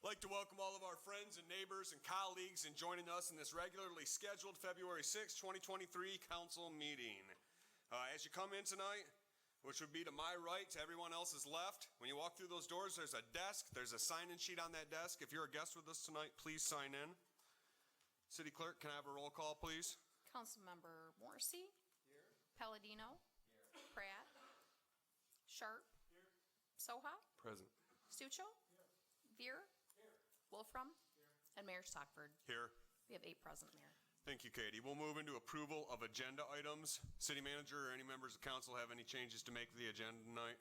I'd like to welcome all of our friends and neighbors and colleagues in joining us in this regularly scheduled February 6, 2023 council meeting. As you come in tonight, which would be to my right, to everyone else's left, when you walk through those doors, there's a desk. There's a sign-in sheet on that desk. If you're a guest with us tonight, please sign in. City Clerk, can I have a roll call, please? Councilmember Morrissey. Here. Palladino. Here. Pratt. Sharp. Here. Soha. Present. Stuccio. Here. Veer. Here. Wolfram. Here. And Mayor Stockford. Here. We have 8 present, Mayor. Thank you, Katie. We'll move into approval of agenda items. City Manager or any members of council have any changes to make to the agenda tonight?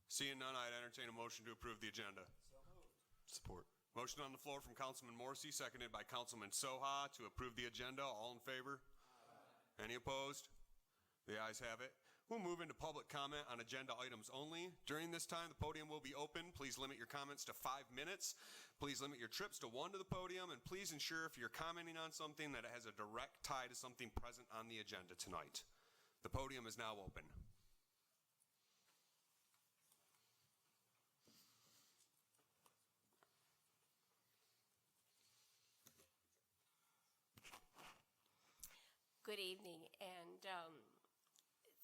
Seeing none, I'd entertain a motion to approve the agenda. So moved. Support. Motion on the floor from Councilman Morrissey, seconded by Councilman Soha to approve the agenda. All in favor? Aye. Any opposed? The ayes have it. We'll move into public comment on agenda items only. During this time, the podium will be open. Please limit your comments to 5 minutes. Please limit your trips to 1 to the podium, and please ensure if you're commenting on something that it has a direct tie to something present on the agenda tonight. The podium is now open. Good evening, and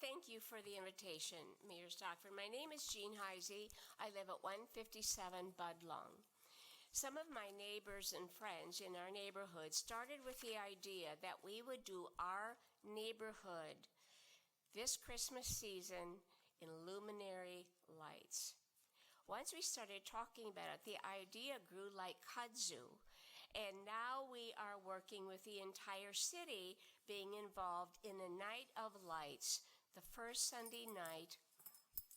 thank you for the invitation, Mayor Stockford. My name is Jean Heisey. I live at 157 Budlong. Some of my neighbors and friends in our neighborhood started with the idea that we would do our neighborhood this Christmas season in luminary lights. Once we started talking about it, the idea grew like kudzu. And now we are working with the entire city being involved in a night of lights, the first Sunday night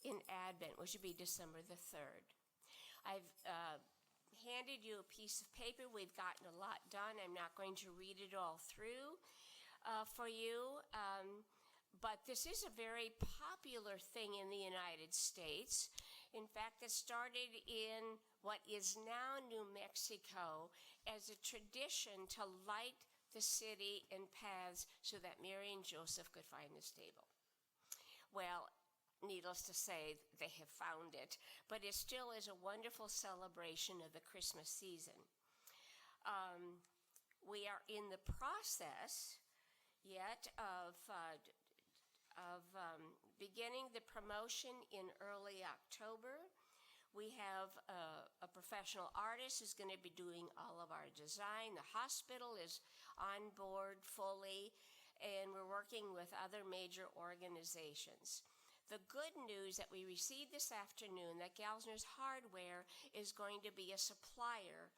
in Advent, which would be December the 3rd. I've handed you a piece of paper. We've gotten a lot done. I'm not going to read it all through for you. But this is a very popular thing in the United States. In fact, it started in what is now New Mexico as a tradition to light the city and paths so that Mary and Joseph could find the stable. Well, needless to say, they have found it, but it still is a wonderful celebration of the Christmas season. We are in the process yet of beginning the promotion in early October. We have a professional artist who's going to be doing all of our design. The hospital is on board fully, and we're working with other major organizations. The good news that we received this afternoon, that Galsner's Hardware is going to be a supplier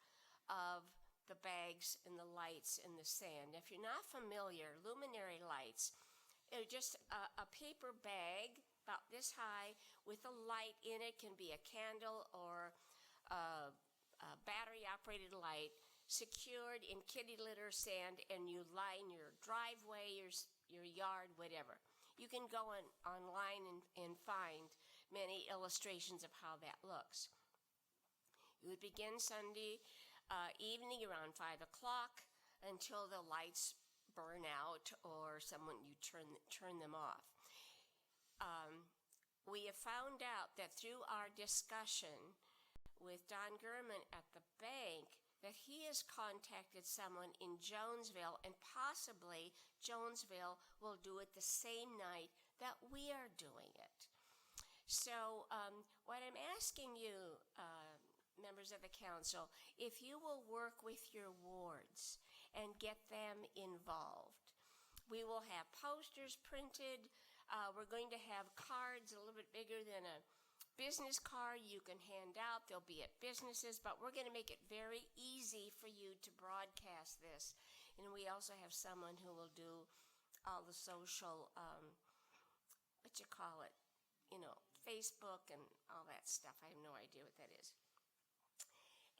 of the bags and the lights and the sand. If you're not familiar, luminary lights, they're just a paper bag about this high with a light in it. Can be a candle or a battery-operated light secured in kitty litter sand, and you line your driveway, your yard, whatever. You can go online and find many illustrations of how that looks. You would begin Sunday evening around 5 o'clock until the lights burn out or you turn them off. We have found out that through our discussion with Don Gurman at the bank that he has contacted someone in Jonesville, and possibly Jonesville will do it the same night that we are doing it. So what I'm asking you, members of the council, if you will work with your wards and get them involved. We will have posters printed. We're going to have cards a little bit bigger than a business card you can hand out. They'll be at businesses, but we're going to make it very easy for you to broadcast this. And we also have someone who will do all the social, Facebook and all that stuff. I have no idea what that is.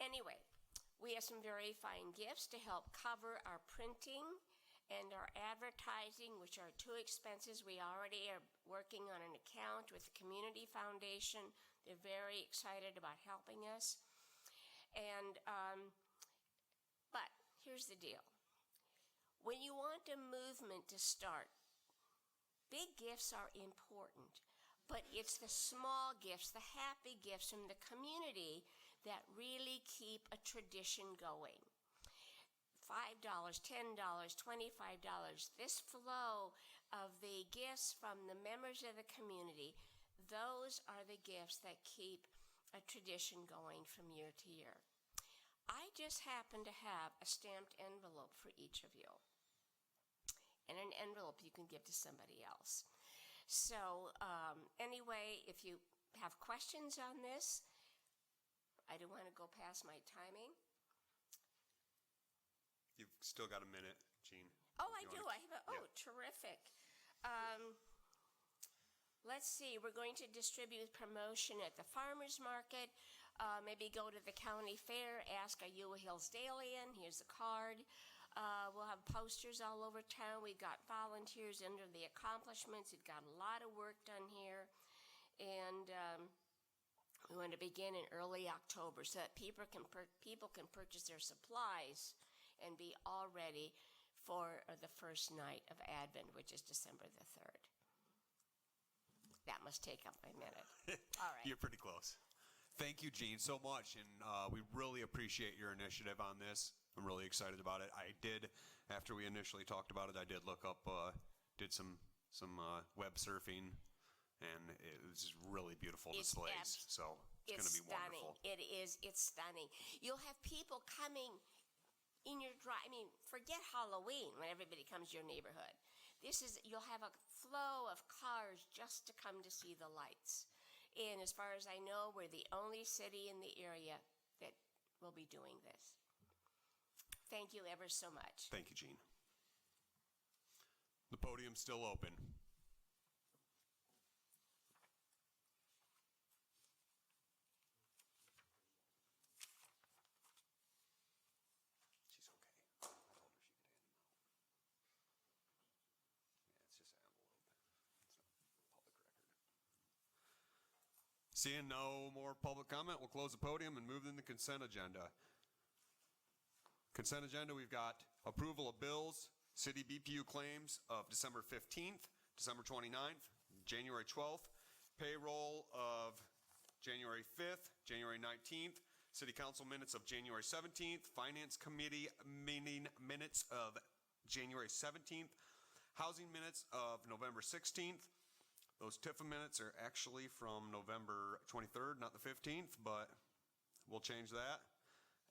Anyway, we have some very fine gifts to help cover our printing and our advertising, which are 2 expenses. We already are working on an account with the Community Foundation. They're very excited about helping us. And but here's the deal. When you want a movement to start, big gifts are important, but it's the small gifts, the happy gifts from the community that really keep a tradition going. $5, $10, $25, this flow of the gifts from the members of the community, those are the gifts that keep a tradition going from year to year. I just happen to have a stamped envelope for each of you, and an envelope you can give to somebody else. So anyway, if you have questions on this, I don't want to go past my timing. You've still got a minute, Jean. Oh, I do. I have yeah. Terrific. Let's see. We're going to distribute promotion at the farmers market. Maybe go to the county fair. Ask, are you a Hillsdalian? Here's a card. We'll have posters all over town. We've got volunteers under the accomplishments. We've got a lot of work done here. And we want to begin in early October so that people can purchase their supplies and be all ready for the first night of Advent, which is December the 3rd. That must take up my minute. All right. You're pretty close. Thank you, Jean, so much, and we really appreciate your initiative on this. I'm really excited about it. I did, after we initially talked about it, I did look up, did some web surfing, and it was really beautiful displays. So it's going to be wonderful. It's stunning. You'll have people coming in your forget Halloween when everybody comes to your neighborhood. You'll have a flow of cars just to come to see the lights. And as far as I know, we're the only city in the area that will be doing this. Thank you ever so much. Thank you, Jean. The podium's still open. Seeing no more public comment, we'll close the podium and move in the consent agenda. Consent agenda, we've got approval of bills, city BPU claims of December 15th, December 29th, January 12th, payroll of January 5th, January 19th, city council minutes of January 17th, finance committee meeting minutes of January 17th, housing minutes of November 16th. Those TIFA minutes are actually from November 23rd, not the 15th, but we'll change that.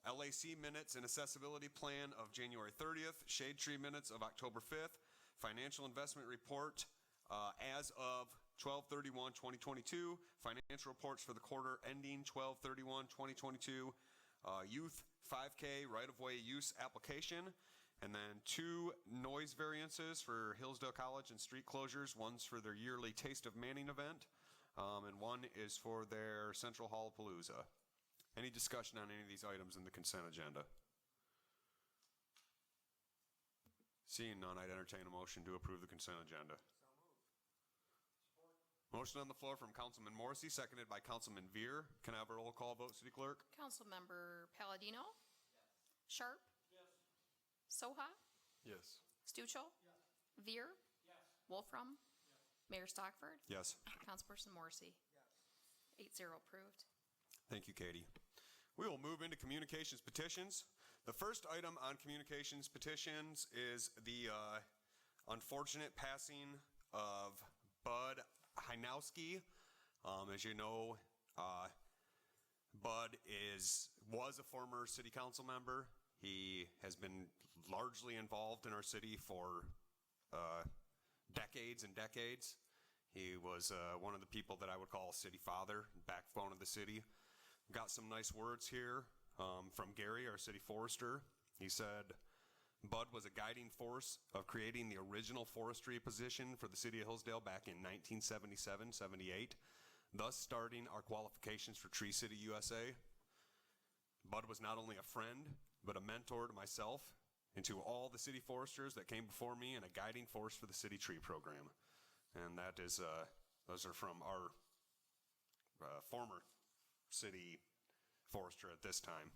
LAC minutes and accessibility plan of January 30th, shade tree minutes of October 5th, financial investment report as of 12/31/2022, financial reports for the quarter ending 12/31/2022, youth 5K right-of-way use application, and then 2 noise variances for Hillsdale College and street closures. One's for their yearly Taste of Manning event, and one is for their Central Hallapalooza. Any discussion on any of these items in the consent agenda? Seeing none, I'd entertain a motion to approve the consent agenda. Motion on the floor from Councilman Morrissey, seconded by Councilman Veer. Can I have a roll call vote, City Clerk? Councilmember Palladino? Yes. Sharp? Soha? Yes. Stuchel? Yes. Veer? Yes. Wolfram? Yes. Mayor Stockford? Yes. Councilperson Morrissey? Yes. 8-0 approved. Thank you, Katie. We will move into communications petitions. The first item on communications petitions is the unfortunate passing of Bud Hynowski. As you know, Bud was a former city council member. He has been largely involved in our city for decades and decades. He was one of the people that I would call a city father, backbone of the city. Got some nice words here from Gary, our city forester. He said, Bud was a guiding force of creating the original forestry position for the city of Hillsdale back in 1977-78, thus starting our qualifications for Tree City USA. Bud was not only a friend, but a mentor to myself and to all the city foresters that came before me, and a guiding force for the city tree program. And that is, those are from our former city forester at this time.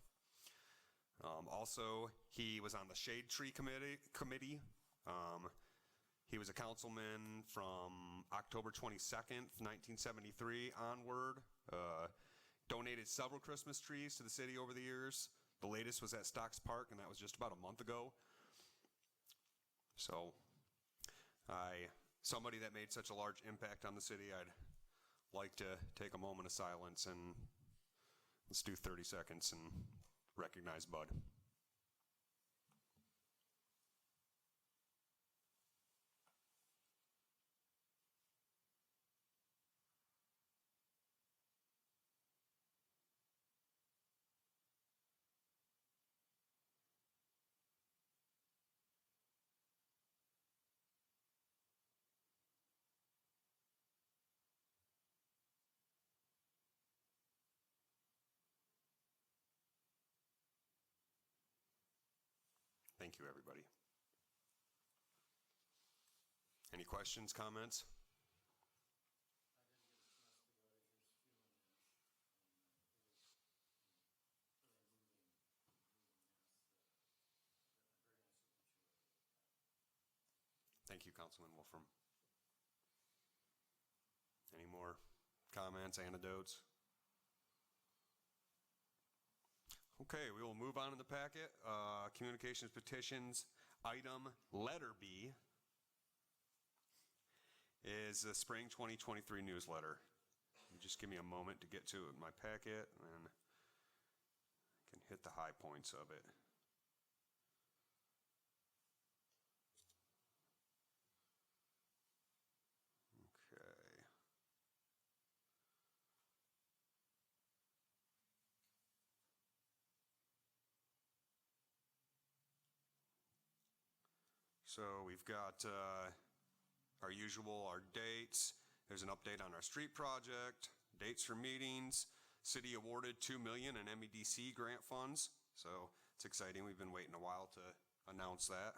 Also, he was on the Shade Tree Committee. He was a councilman from October 22nd, 1973 onward. Donated several Christmas trees to the city over the years. The latest was at Stocks Park, and that was just about a month ago. So, somebody that made such a large impact on the city, I'd like to take a moment of silence and let's do 30 seconds and recognize Bud. Thank you, everybody. Any questions, comments? Thank you, Councilman Wolfram. Any more comments, anecdotes? Okay, we will move on in the packet. Communications petitions, item letter B is the spring 2023 newsletter. Just give me a moment to get to it in my packet, and I can hit the high points of it. Okay. So we've got our dates. There's an update on our street project, dates for meetings. City awarded $2 million in MEDC grant funds. So it's exciting. We've been waiting a while to announce that.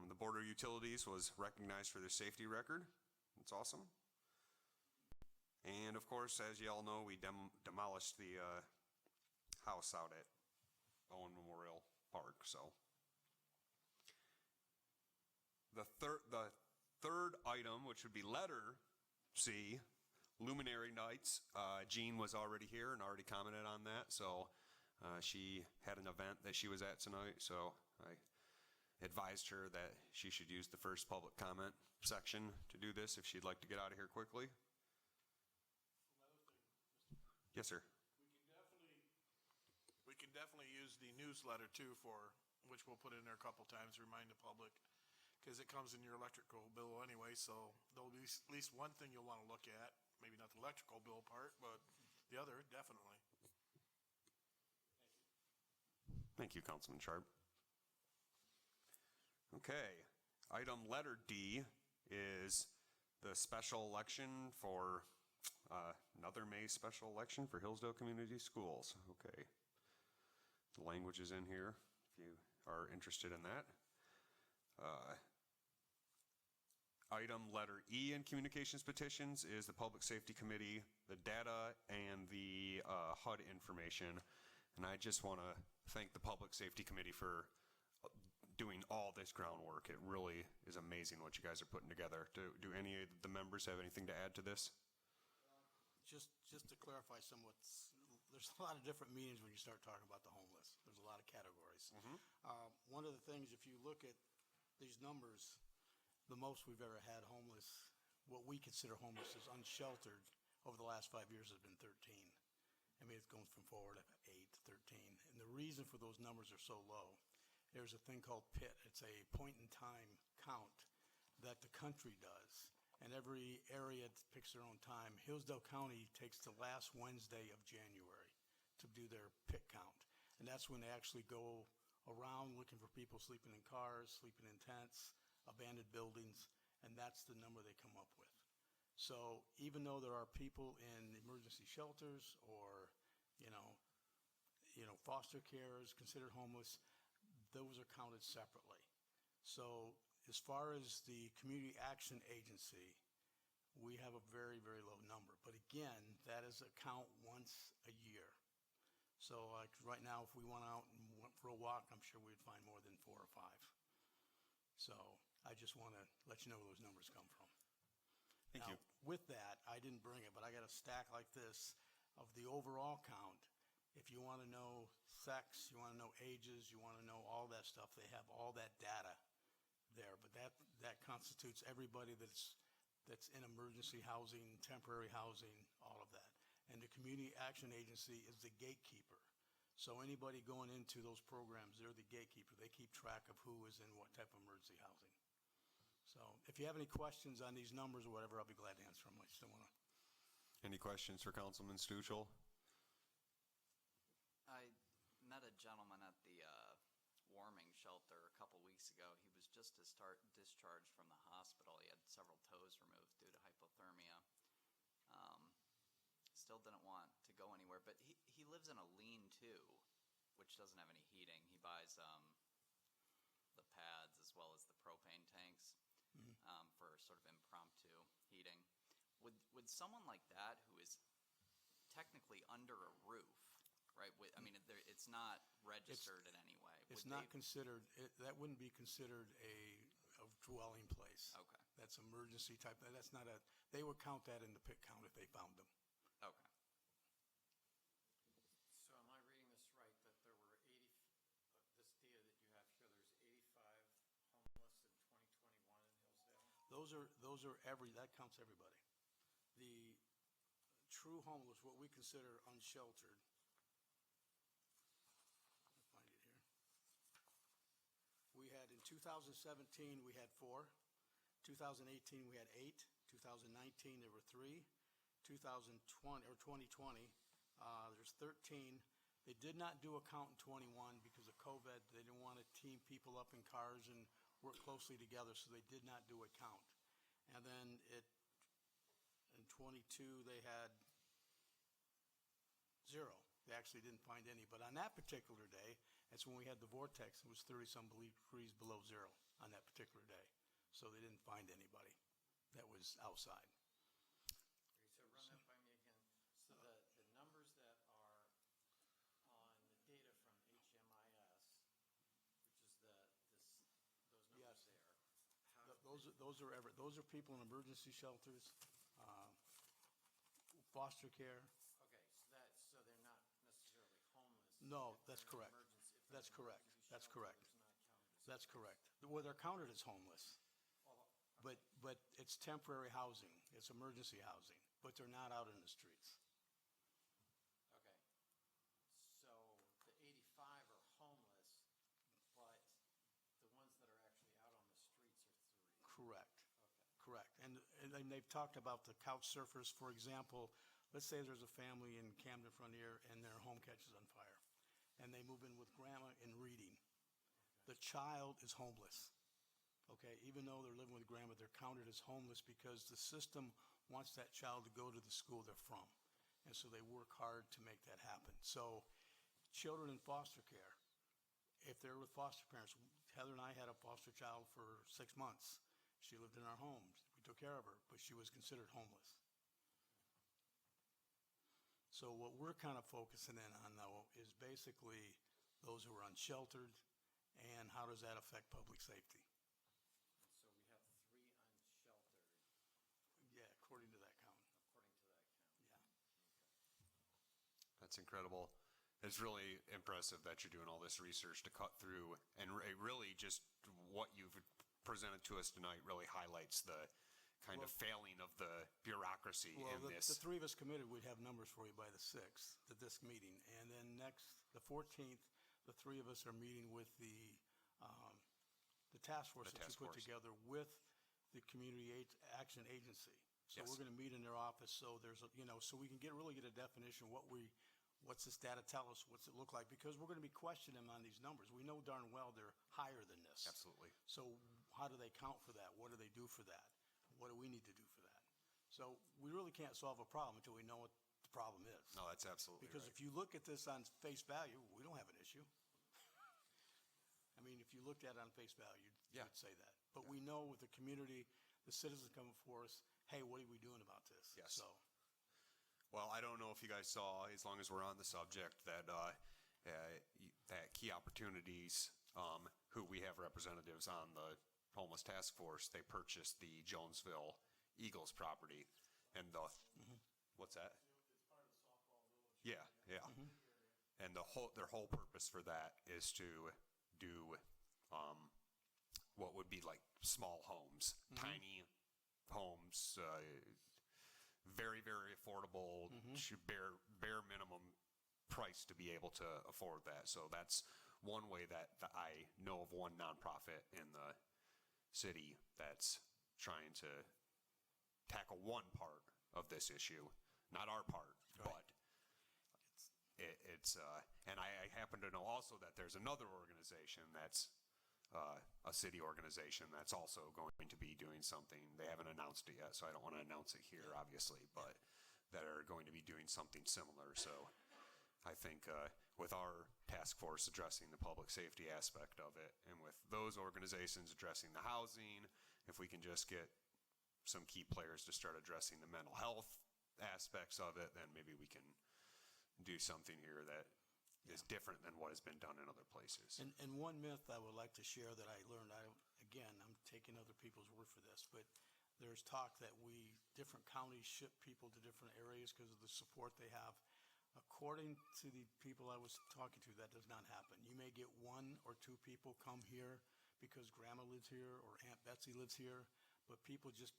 The Border Utilities was recognized for their safety record. That's awesome. And of course, as you all know, we demolished the house out at Owen Memorial Park. So the third item, which would be letter C, Luminary Nights. Jean was already here and already commented on that. So she had an event that she was at tonight. So I advised her that she should use the first public comment section to do this if she'd like to get out of here quickly. Yes, sir. We can definitely use the newsletter too, for which we'll put in there a couple times to remind the public, because it comes in your electrical bill anyway. So there'll be at least one thing you'll want to look at. Maybe not the electrical bill part, but the other definitely. Thank you, Councilman Sharp. Okay, item letter D is the special election for another May special election for Hillsdale Community Schools. Okay, the language is in here if you are interested in that. Item letter E in communications petitions is the Public Safety Committee, the data, and the HUD information. And I just want to thank the Public Safety Committee for doing all this groundwork. It really is amazing what you guys are putting together. Do any of the members have anything to add to this? Just to clarify somewhat, there's a lot of different meanings when you start talking about the homeless. There's a lot of categories. One of the things, if you look at these numbers, the most we've ever had homeless, what we consider homeless, is unsheltered over the last 5 years has been 13. I mean, it's going from 4 to 8 to 13. And the reason for those numbers are so low, there's a thing called PIT. It's a point-in-time count that the country does. And every area picks their own time. Hillsdale County takes the last Wednesday of January to do their PIT count. And that's when they actually go around looking for people sleeping in cars, sleeping in tents, abandoned buildings, and that's the number they come up with. So even though there are people in emergency shelters or, foster care is considered homeless, those are counted separately. So as far as the Community Action Agency, we have a very, very low number. But again, that is a count once a year. So like right now, if we went out and went for a walk, I'm sure we'd find more than 4 or 5. So I just want to let you know where those numbers come from. Thank Now, you. with that, I didn't bring it, but I got a stack like this of the overall count. If you want to know sex, you want to know ages, you want to know all that stuff, they have all that data there. But that constitutes everybody that's in emergency housing, temporary housing, all of that. And the Community Action Agency is the gatekeeper. So anybody going into those programs, they're the gatekeeper. They keep track of who is in what type of emergency housing. So if you have any questions on these numbers or whatever, I'll be glad to answer them. I just don't want to. Any questions for Councilman Stuchel? I met a gentleman at the warming shelter a couple weeks ago. He was just discharged from the hospital. He had several toes removed due to hypothermia. Still didn't want to go anywhere, but he lives in a lean-to, which doesn't have any heating. He buys the pads as well as the propane tanks for sort of impromptu heating. Would someone like that, who is technically under a roof, right? I mean, it's not registered in any way. It's not considered, that wouldn't be considered a dwelling place. Okay. That's emergency type, that's not they would count that in the pit count if they found them. Okay. So am I reading this right, that there were 80, this data that you have here, there's 85 homeless in 2021 in Hillsdale? That counts everybody. The true homeless, what we consider unsheltered, I'll find it here. We had, in 2017, we had 4. 2018, we had 8. 2019, there were 3. 2020, there's 13. They did not do a count in 21 because of COVID. They didn't want to team people up in cars and work closely together, so they did not do a count. And then in 22, they had 0. They actually didn't find any. But on that particular day, that's when we had the vortex. It was 30-some degrees below 0 on that particular day. So they didn't find anybody that was outside. Okay, so run that by me again. So the numbers that are on the data from HMIS, which is those numbers Yes. there. Those are people in emergency shelters, foster care. Okay, so they're not necessarily homeless. No, If that's they're in correct. emergency- if That's they're in correct. emergency That's shelter, correct. there's not counted as That's correct. Well, they're counted as homeless, but it's temporary housing. It's emergency housing, but they're not out in the streets. Okay. So the 85 are homeless, but the ones that are actually out on the streets are 3. Correct. Okay. Correct. And then they've talked about the couch surfers, for example. Let's say there's a family in Camden Frontier and their home catches on fire, and they move in with grandma in Reading. The child is homeless. Okay, even though they're living with grandma, they're counted as homeless because the system wants that child to go to the school they're from. And so they work hard to make that happen. So children in foster care, if they're with foster parents, Heather and I had a foster child for 6 months. She lived in our homes. We took care of her, but she was considered homeless. So what we're kind of focusing in on, though, is basically those who are unsheltered and how does that affect public safety. So we have 3 unsheltered, Yeah, according to that count. according to that count. Yeah. That's incredible. It's really impressive that you're doing all this research to cut through, and really just what you've presented to us tonight really highlights the kind of failing of the bureaucracy in The this. 3 of us committed, we'd have numbers for you by the 6th at this meeting. And then the 14th, the 3 of us are meeting with the task force The that you task put force. together with the Community Action Agency. So Yes. we're going to meet in their office, so there's, so we can really get a definition, what's this data tell us, what's it look like? Because we're going to be questioning them on these numbers. We know darn well they're higher than this. Absolutely. So how do they count for that? What do they do for that? What do we need to do for that? So we really can't solve a problem until we know what the problem is. No, that's absolutely Because right. if you look at this on face value, we don't have an issue. I mean, if you looked at it on face value, Yeah. you'd say that. But we know with the community, the citizens come before us, hey, what are we doing about this? Yes. So, Well, I don't know if you guys saw, as long as we're on the subject, that that Key Opportunities, who we have representatives on homeless task force, they purchased the Jonesville Eagles property, and what's that? Yeah, yeah. And their whole purpose for that is to do what would be like small homes, tiny homes, very, very affordable, bare minimum price to be able to afford that. So that's one way that I know of one nonprofit in the city that's trying to tackle one part of this issue, not our part, but it's and I happen to know also that there's another organization that's a city organization that's also going to be doing something. They haven't announced it yet, so I don't want to announce it here, obviously, but that are going to be doing something similar. So I think with our task force addressing the public safety aspect of it, and with those organizations addressing the housing, if we can just get some key players to start addressing the mental health aspects of it, then maybe we can do something here that is different than what has been done in other places. And one myth I would like to share that I learned, again, I'm taking other people's word for this, but there's talk that different counties ship people to different areas because of the support they have. According to the people I was talking to, that does not happen. You may get one or two people come here because grandma lives here or Aunt Betsy lives here, but people just,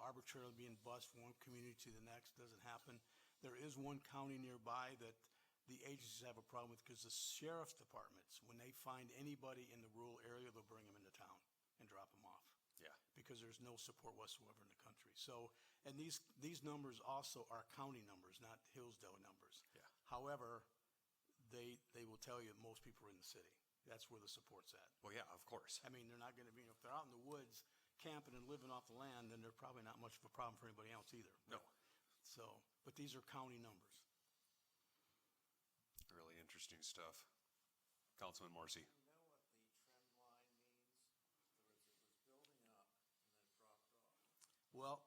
arbitrarily being bused from one community to the next doesn't happen. There is one county nearby that the agencies have a problem with because the sheriff's departments, when they find anybody in the rural area, they'll bring them into town and drop them off. Yeah. Because there's no support whatsoever in the country. So, and these numbers also are county numbers, not Hillsdale numbers. Yeah. However, they will tell you most people are in the city. That's where the support's at. Well, yeah, of course. I mean, they're not going to be, if they're out in the woods camping and living off the land, then they're probably not much of a problem for anybody else either. No. So, but these are county numbers. Really interesting stuff. Councilman Morrissey. Do you know what the trend line means? In other words, it was building up and then it dropped off. Well,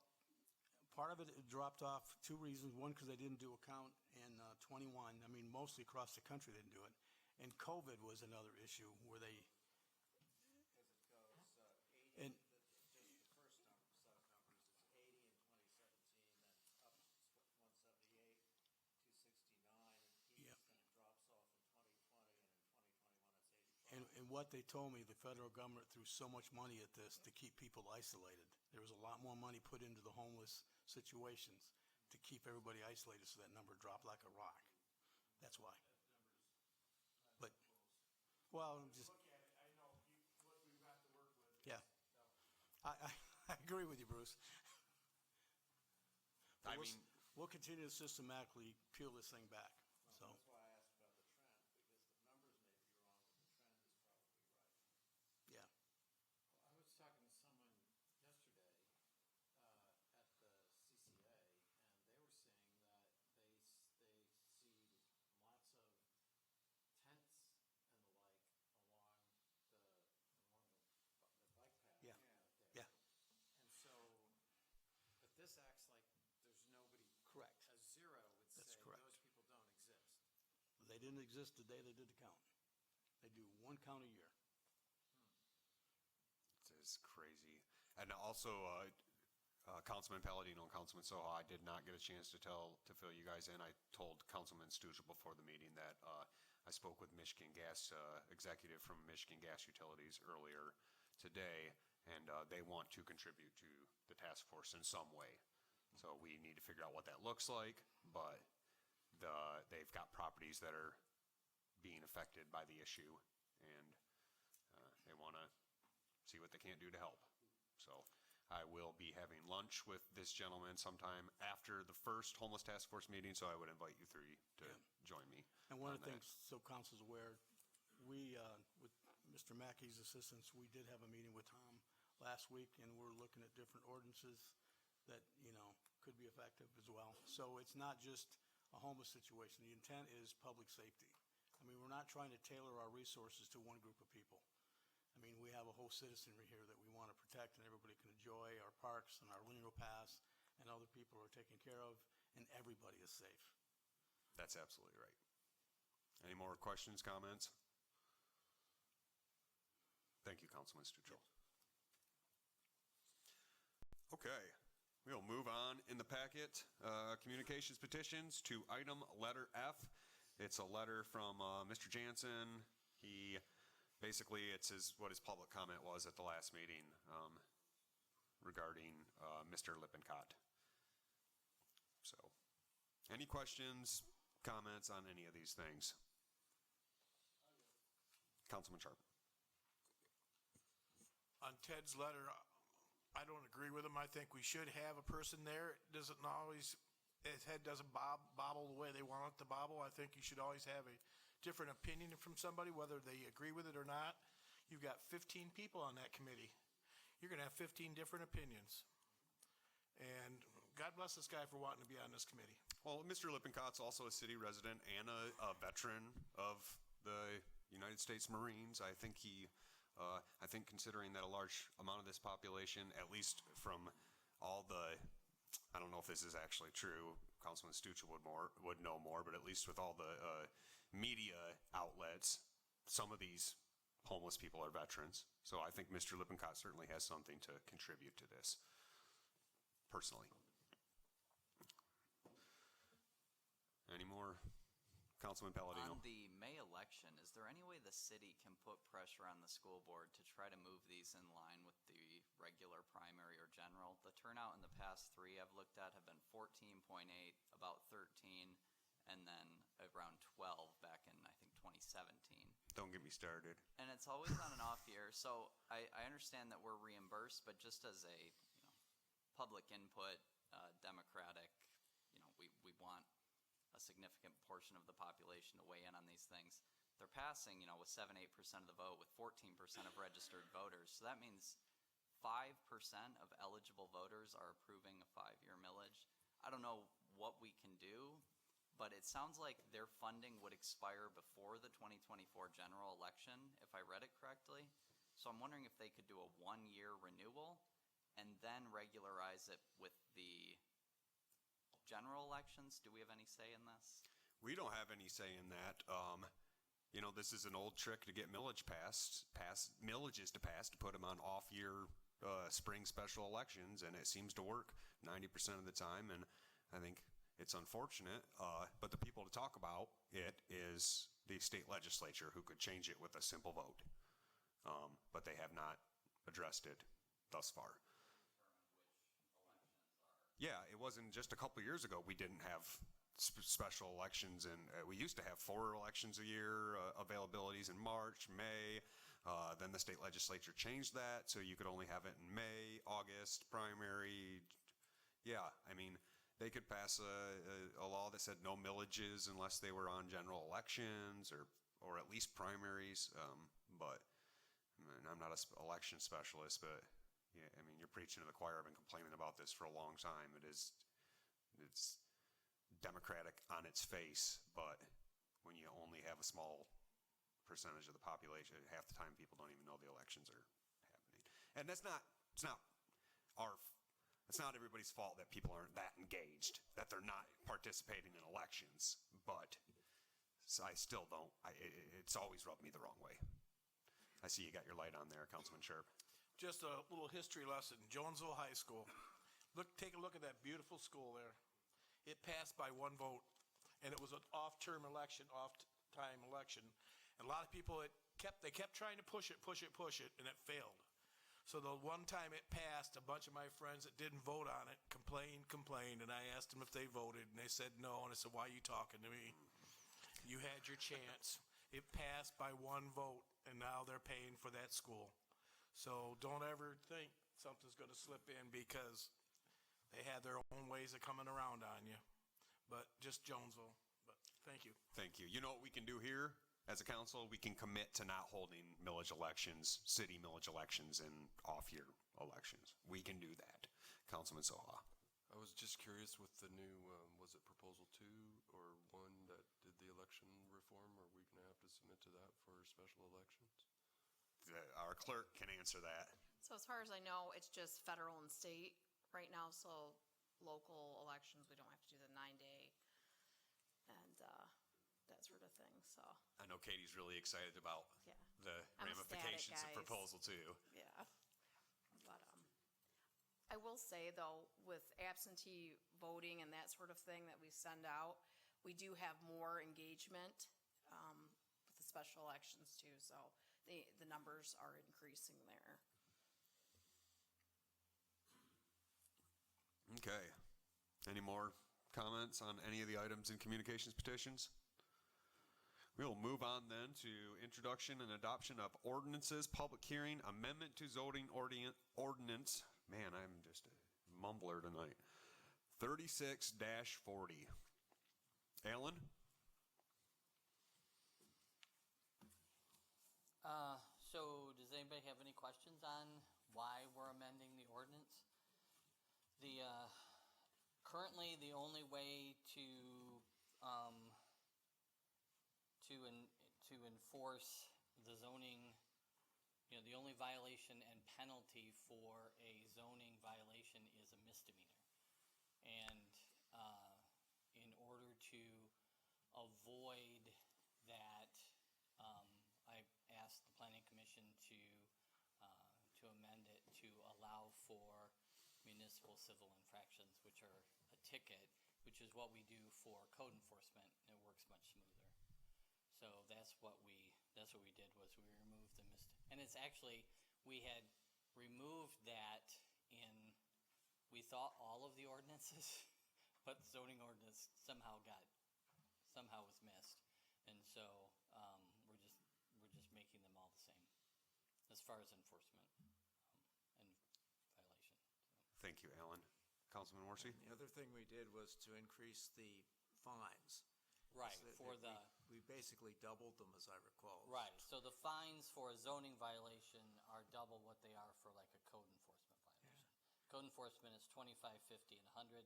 part of it dropped off two reasons. One, because they didn't do a count in 21. I mean, mostly across the country they didn't do it. And COVID was another issue where they. Because it goes 80, And just the first set of numbers, it's 80 in 2017, then up 178, 269, Yep. and it drops off in 2020, and in 2021 it's 85. And what they told me, the federal government threw so much money at this to keep people isolated. There was a lot more money put into the homeless situations to keep everybody isolated, so that number dropped like a rock. That's why. But, well, just, Look at it, I know, what we've got to work with. yeah. I agree with you, Bruce. I But mean, we'll continue to systematically peel this thing back, so. That's why I asked about the trend, because the numbers may be wrong, but the trend is probably right. Yeah. I was talking to someone yesterday at the CCA, and they were saying that they see lots of tents and the like along the bike path. Yeah. There. Yeah. And so, but this acts like there's nobody. Correct. A zero would That's say correct. those people don't exist. They didn't exist the day they did the count. They do one count a year. it's crazy. And also, Councilman Palladino and Councilman Soha, I did not get a chance to fill you guys in. I told Councilman Stugel before the meeting that I spoke with Michigan Gas executive from Michigan Gas Utilities earlier today, and they want to contribute to the task force in some way. So we need to figure out what that looks like, but they've got properties that are being affected by the issue, and they want to see what they can't do to help. So I will be having lunch with this gentleman sometime after the first homeless task force meeting, so I would invite you three to join me. And one of on the that. things, so council's aware, we, with Mr. Mackey's assistance, we did have a meeting with Tom last week, and we're looking at different ordinances that, could be effective as well. So it's not just a homeless situation. The intent is public safety. I mean, we're not trying to tailor our resources to one group of people. I mean, we have a whole citizenry here that we want to protect, and everybody can enjoy our parks and our linear paths, and other people are taken care of, and everybody is safe. That's absolutely right. Any more questions, comments? Thank you, Councilman Stugel. Okay, we'll move on in the packet, communications petitions to item letter F. It's a letter from Mr. Jansen. He, basically, it's what his public comment was at the last meeting regarding Mr. Lippincott. So, any questions, comments on any of these things? Councilman Sharp. On Ted's letter, I don't agree with him. I think we should have a person there. It doesn't always, his head doesn't bobble the way they want it to bobble. I think you should always have a different opinion from somebody, whether they agree with it or not. You've got 15 people on that committee. You're going to have 15 different opinions. And God bless this guy for wanting to be on this committee. Well, Mr. Lippincott's also a city resident and a veteran of the United States Marines. I think considering that a large amount of this population, at least from all the, I don't know if this is actually true, Councilman Stucci would know more, but at least with all the media outlets, some of these homeless people are veterans. So I think Mr. Lippincott certainly has something to contribute to this, personally. Any more? Councilman Palladino. On the May election, is there any way the city can put pressure on the school board to try to move these in line with the regular primary or general? The turnout in the past three I've looked at have been 14.8, about 13, and then around 12 back in, I think, 2017. Don't get me started. And it's always on an off year, so I understand that we're reimbursed, but just as a public input, democratic, we want a significant portion of the population to weigh in on these things. They're passing, with 7-8% of the vote, with 14% of registered voters. So that means 5% of eligible voters are approving a 5-year millage. I don't know what we can do, but it sounds like their funding would expire before the 2024 general election, if I read it correctly. So I'm wondering if they could do a 1-year renewal and then regularize it with the general elections. Do we have any say in this? We don't have any say in that. This is an old trick to get millages to pass, to put them on off-year spring special elections, and it seems to work 90% of the time, and I think it's unfortunate, but the people to talk about it is the state legislature, who could change it with a simple vote, but they have not addressed it thus far. Yeah, it wasn't just a couple years ago we didn't have special elections, and we used to have 4 elections a year, availabilities in March, May. Then the state legislature changed that, so you could only have it in May, August, primary. Yeah, I mean, they could pass a law that said no millages unless they were on general elections or at least primaries. But I mean, I'm not an election specialist, but yeah, I mean, you're preaching to the choir. I've been complaining about this for a long time. It's democratic on its face, but when you only have a small percentage of the population, half the time people don't even know the elections are happening. And it's not everybody's fault that people aren't that engaged, that they're not participating in elections, but I still don't, it's always rubbed me the wrong way. I see you got your light on there, Councilman Sharp. Just a little history lesson. Jonesville High School. Take a look at that beautiful school there. It passed by 1 vote, and it was an off-time election. And a lot of people, they kept trying to push it, and it failed. So the one time it passed, a bunch of my friends that didn't vote on it complained, and I asked them if they voted, and they said no, and I said, why are you talking to me? You had your chance. It passed by 1 vote, and now they're paying for that school. So don't ever think something's going to slip in because they had their own ways of coming around on you. But just Jonesville. But thank you. Thank you. You know what we can do here as a council? We can commit to not holding millage elections, city millage elections, and off-year elections. We can do that. Councilman Soha. I was just curious with the new, was it Proposal 2 or 1 that did the election reform? Are we going to have to submit to that for special elections? Our clerk can answer that. So as far as I know, it's just federal and state right now, so local elections, we don't have to do the 9-day and that sort of thing, so. I know Katie's really excited about Yeah. the I'm ramifications ecstatic, of guys. Proposal 2. Yeah, but I I will say though, with absentee voting and that sort of thing that we send out, we do have more engagement, with the special elections too, so the numbers are increasing there. Okay. Any more comments on any of the items in communications petitions? We will move on then to introduction and adoption of ordinances, public hearing, amendment to zoning ordinance. Man, I'm just a mumbler tonight. 36-40. Alan? So does anybody have any questions on why we're amending the ordinance? Currently, the only way to enforce the zoning, the only violation and penalty for a zoning violation is a misdemeanor. And in order to avoid that, I asked the Planning Commission to amend it to allow for municipal civil infractions, which are a ticket, which is what we do for code enforcement. It works much smoother. So that's what we did, was we removed and it's actually, we had removed that we thought all of the ordinances, but the zoning ordinance somehow was missed. And so we're just making them all the same as far as enforcement and violation. Thank you, Alan. Councilman Morrissey? The other thing we did was to increase the fines. Right, So we basically doubled them, as I recall. Right, so the fines for a zoning violation are double what they are for like a code enforcement violation. Yeah. Code enforcement is 25, 50, and 100,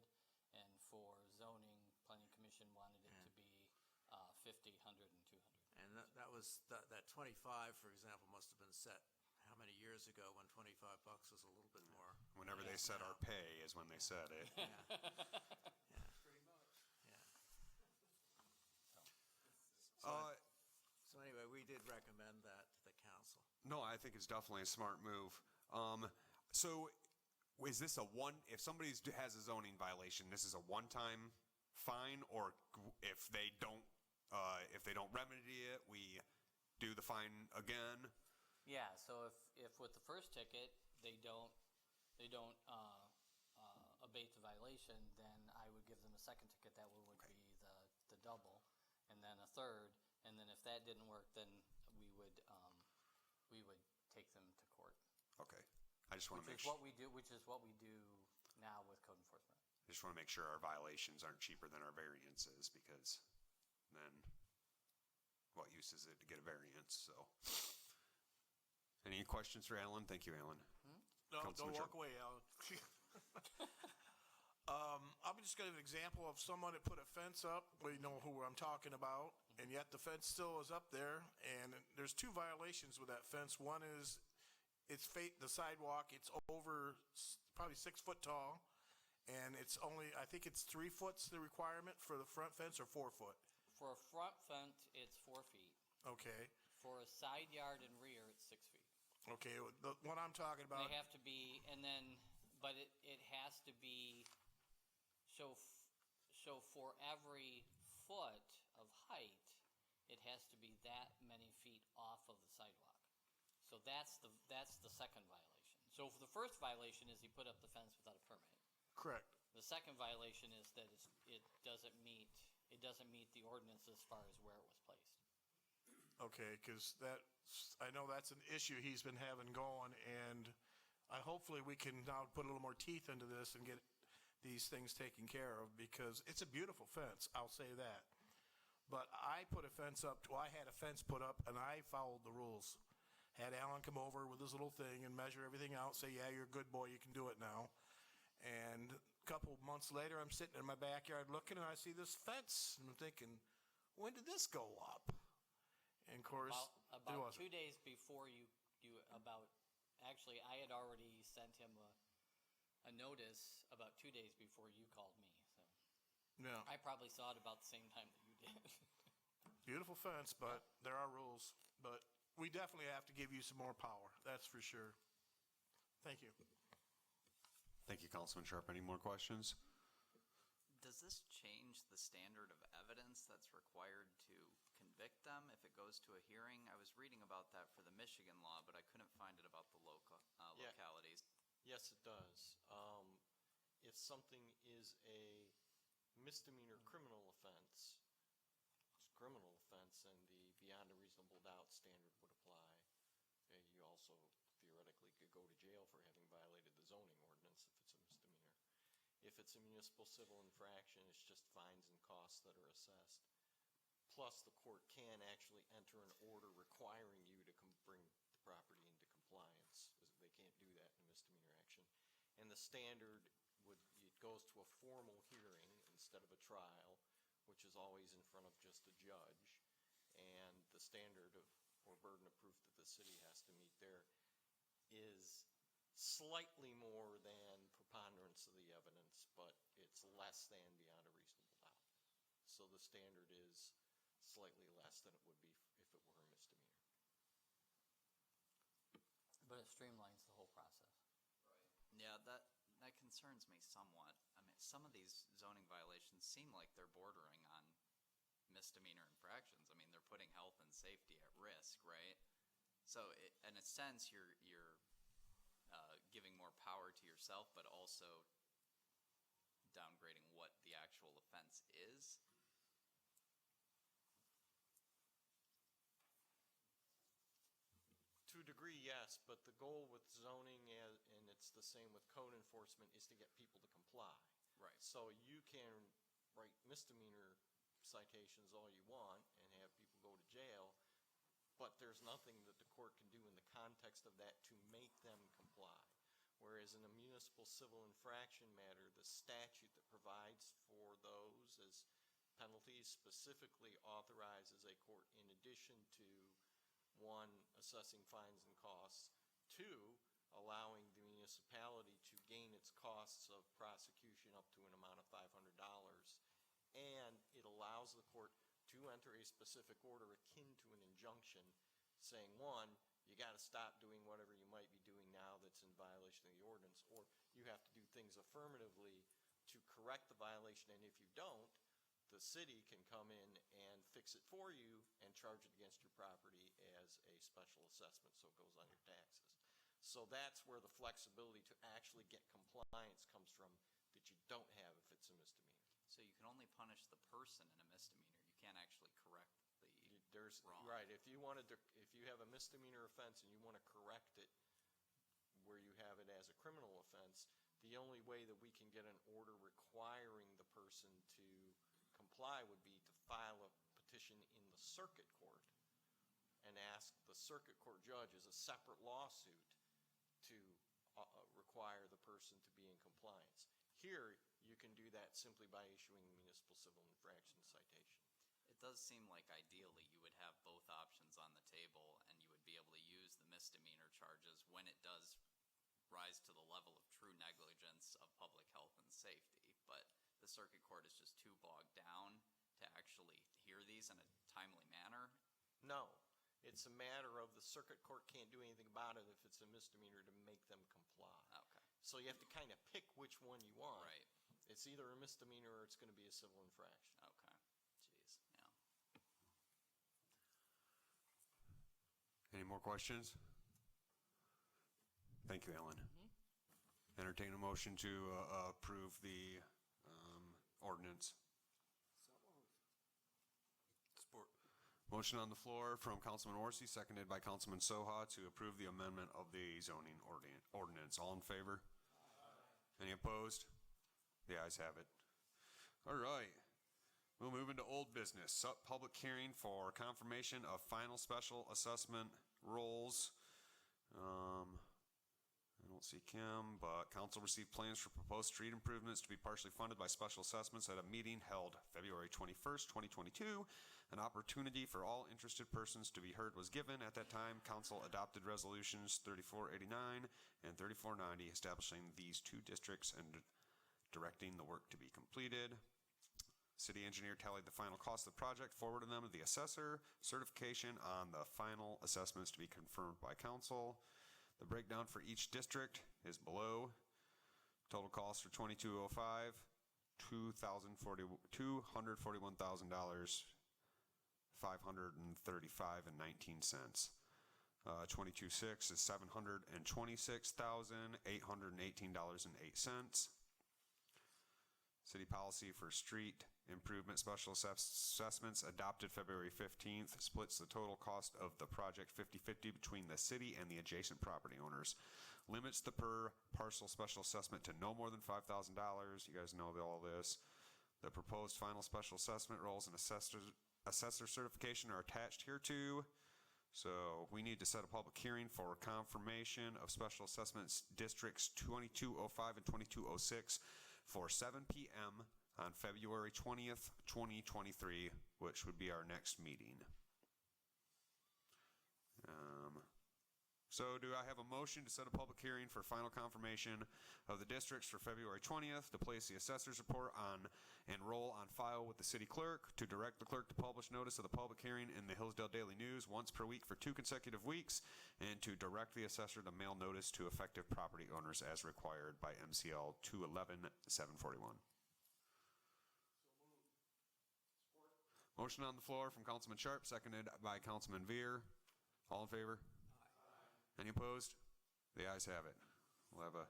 and for zoning, Planning Commission wanted it to be 50, 100, and 200. And that was, that 25, for example, must have been set how many years ago when $25 was a little bit more. Whenever they set our pay is when they said it. Yeah. So anyway, we did recommend that to the council. No, I think it's definitely a smart move. So is this if somebody has a zoning violation, this is a one-time fine, or if they don't remedy it, we do the fine again? Yeah, so if with the first ticket, they don't abate the violation, then I would give them a second ticket. That would be the double, and then a third, and then if that didn't work, then we would take them to court. Okay. I just want to make sure. Which is what we do now with code enforcement. I just want to make sure our violations aren't cheaper than our variances, because then what use is it to get a variance? So, any questions for Alan? Thank you, Alan. No, Councilman don't walk Sharp. away, Alan. I'm just going to give an example of someone that put a fence up. Well, you know who I'm talking about, and yet the fence still is up there. And there's two violations with that fence. One is the sidewalk. It's over probably 6 foot tall, and it's only, I think it's 3 foot's the requirement for the front fence, or 4 foot. For a front fence, it's 4 feet. Okay. For a side yard and rear, it's 6 feet. Okay. What I'm talking about. They have to be, but it has to be. So for every foot of height, it has to be that many feet off of the sidewalk. So that's the second violation. So for the first violation is he put up the fence without a permit. Correct. The second violation is that it doesn't meet the ordinance as far as where it was placed. Okay, because I know that's an issue he's been having going, and hopefully we can now put a little more teeth into this and get these things taken care of, because it's a beautiful fence, I'll say that. But I put a fence up, I had a fence put up, and I followed the rules. Had Alan come over with his little thing and measure everything out, say, yeah, you're a good boy, you can do it now. And a couple months later, I'm sitting in my backyard looking, and I see this fence, and I'm thinking, when did this go up? And of course, about 2 days before actually, I had already sent him a notice about 2 days before you called me. So yeah, I probably saw it about the same time that you did. Beautiful fence, but there are rules. But we definitely have to give you some more power. That's for sure. Thank you. Thank you, Councilman Sharp. Any more questions? Does this change the standard of evidence that's required to convict them if it goes to a hearing? I was reading about that for the Michigan law, but I couldn't find it about the Yeah. localities. Yes, it does. If something is a misdemeanor criminal offense, it's a criminal offense, and the beyond a reasonable doubt standard would apply. You also theoretically could go to jail for having violated the zoning ordinance if it's a misdemeanor. If it's a municipal civil infraction, it's just fines and costs that are assessed. Plus, the court can actually enter an order requiring you to bring the property into compliance. They can't do that in a misdemeanor action. And the standard it goes to a formal hearing instead of a trial, which is always in front of just a judge. And the standard or burden of proof that the city has to meet there is slightly more than preponderance of the evidence, but it's less than beyond a reasonable doubt. So the standard is slightly less than it would be if it were a misdemeanor. But it streamlines the whole process. Yeah, that concerns me somewhat. I mean, some of these zoning violations seem like they're bordering on misdemeanor infractions. I mean, they're putting health and safety at risk, right? So, in a sense, you're giving more power to yourself, but also downgrading what the actual offense is. To a degree, yes, but the goal with zoning, and it's the same with code enforcement, is to get people to comply. Right. So you can write misdemeanor citations all you want and have people go to jail, but there's nothing that the court can do in the context of that to make them comply. Whereas in a municipal civil infraction matter, the statute that provides for those as penalties specifically authorizes a court, in addition to, one, assessing fines and costs, two, allowing the municipality to gain its costs of prosecution up to an amount of $500, and it allows the court to enter a specific order akin to an injunction saying, one, you got to stop doing whatever you might be doing now that's in violation of the ordinance, or you have to do things affirmatively to correct the violation, and if you don't, the city can come in and fix it for you and charge it against your property as a special assessment, so it goes on your taxes. So that's where the flexibility to actually get compliance comes from that you don't have if it's a misdemeanor. So you can only punish the person in a misdemeanor. You can't actually correct the wrong. Right, if you have a misdemeanor offense and you want to correct it where you have it as a criminal offense, the only way that we can get an order requiring the person to comply would be to file a petition in the circuit court and ask the circuit court judge as a separate lawsuit to require the person to be in compliance. Here, you can do that simply by issuing a municipal civil infraction citation. It does seem like ideally you would have both options on the table and you would be able to use the misdemeanor charges when it does rise to the level of true negligence of public health and safety. But the circuit court is just too bogged down to actually hear these in a timely manner. No, it's a matter of the circuit court can't do anything about it if it's a misdemeanor to make them comply. Okay. So you have to kind of pick which one you want. Right. It's either a misdemeanor or it's going to be a civil infraction. Okay. Jeez, yeah. Any more questions? Thank you, Alan. Entertain a motion to approve the ordinance. Support. Motion on the floor from Councilman Orsi, seconded by Councilman Soha to approve the amendment of the zoning ordinance. All in favor? Any opposed? The ayes have it. All right. We'll move into old business. Public hearing for confirmation of final special assessment rolls. I don't see Kim, but council received plans for proposed street improvements to be partially funded by special assessments at a meeting held February 21st, 2022. An opportunity for all interested persons to be heard was given. At that time, council adopted resolutions 3489 and 3490 establishing these two districts and directing the work to be completed. City engineer tallied the final cost of the project, forwarded them to the assessor. Certification on the final assessments to be confirmed by council. The breakdown for each district is below. Total cost for 2205, $241,000, 535.19 cents. 22.6 is $726,818.08. City policy for street improvement special assessments adopted February 15th splits the total cost of the project 50-50 between the city and the adjacent property owners. Limits the per parcel special assessment to no more than $5,000. You guys know all this. The proposed final special assessment rolls and assessor certification are attached hereto. So we need to set a public hearing for confirmation of special assessments districts 2205 and 2206 for 7 p.m. on February 20th, 2023, which would be our next meeting. So do I have a motion to set a public hearing for final confirmation of the districts for February 20th, to place the assessor's report on and roll on file with the city clerk, to direct the clerk to publish notice of the public hearing in the Hillsdale Daily News once per week for 2 consecutive weeks, and to direct the assessor to mail notice to affected property owners as required by MCL 211-741. Motion on the floor from Councilman Sharp, seconded by Councilman Veer. All in favor? Any opposed? The ayes have it. We'll have a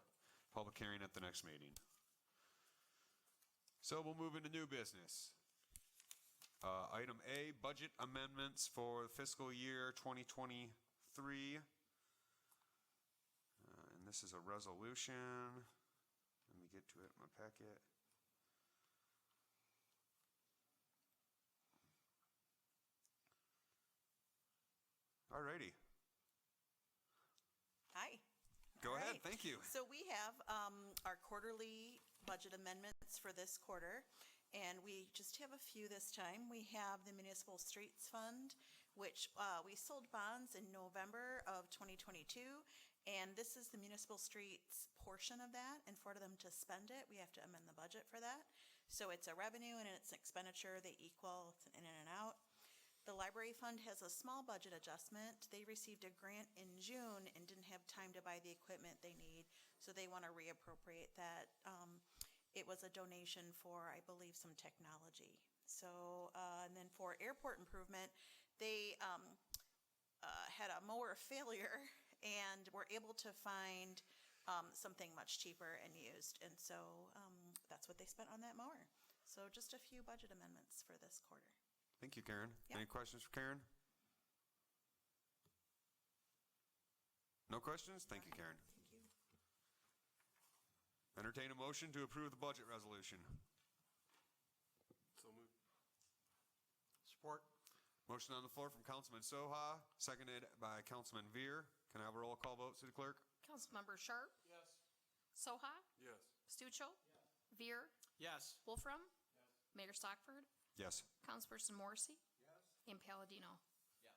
public hearing at the next meeting. So we'll move into new business. Item A, budget amendments for fiscal year 2023. And this is a resolution. Let me get to it in my packet. Alrighty. Hi. Go All ahead, right. thank you. So we have our quarterly budget amendments for this quarter, and we just have a few this time. We have the Municipal Streets Fund, which we sold bonds in November of 2022, and this is the municipal streets portion of that. And for them to spend it, we have to amend the budget for that. So it's a revenue and it's an expenditure. They equal, it's an in and out. The library fund has a small budget adjustment. They received a grant in June and didn't have time to buy the equipment they need, so they want to reappropriate that. It was a donation for, I believe, some technology. So, and then for airport improvement, they had a mower failure and were able to find something much cheaper and used. And so that's what they spent on that mower. So just a few budget amendments for this quarter. Thank you, Karen. Yeah. Any questions for Karen? No questions? Thank you, Karen. Thank you. Entertain a motion to approve the budget resolution. So moved. Support. Motion on the floor from Councilman Soha, seconded by Councilman Veer. Can I have a roll call vote, City Clerk? Councilmember Sharp? Yes. Soha? Yes. Stucho? Veer? Yes. Wolfram? Mayor Stockford? Yes. Councilperson Morrissey? Yes. And Palladino? Yes.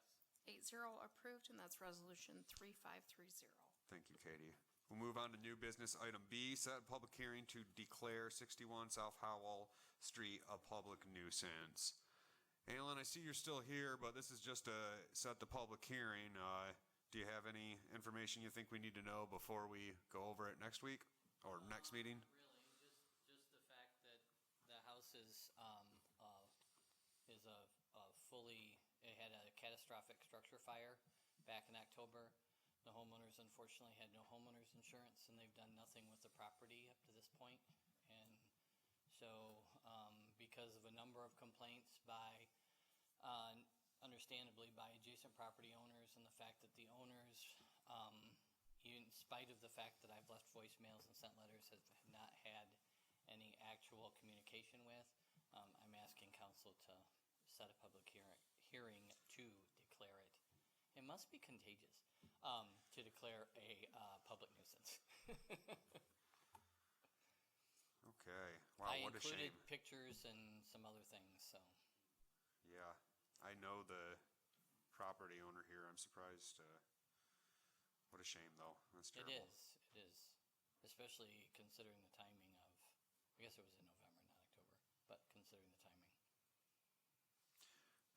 8-0 approved, and that's resolution 3530. Thank you, Katie. We'll move on to new business. Item B, set a public hearing to declare 61 South Howell Street a public nuisance. Alan, I see you're still here, but this is just to set the public hearing. Do you have any information you think we need to know before we go over it next week or next meeting? Really, just the fact that the house is it had a catastrophic structure fire back in October. The homeowners unfortunately had no homeowners insurance, and they've done nothing with the property up to this point. And so, because of a number of complaints by, understandably, by adjacent property owners, and the fact that the owners, in spite of the fact that I've left voicemails and sent letters, have not had any actual communication with, I'm asking council to set a public hearing to declare it. It must be contagious, to declare a public nuisance. Okay. Wow, I what a shame. included pictures and some other things, so. Yeah, I know the property owner here. I'm surprised. What a shame, though. That's terrible. It is, especially considering the timing of, I guess it was in November, not October, but considering the timing.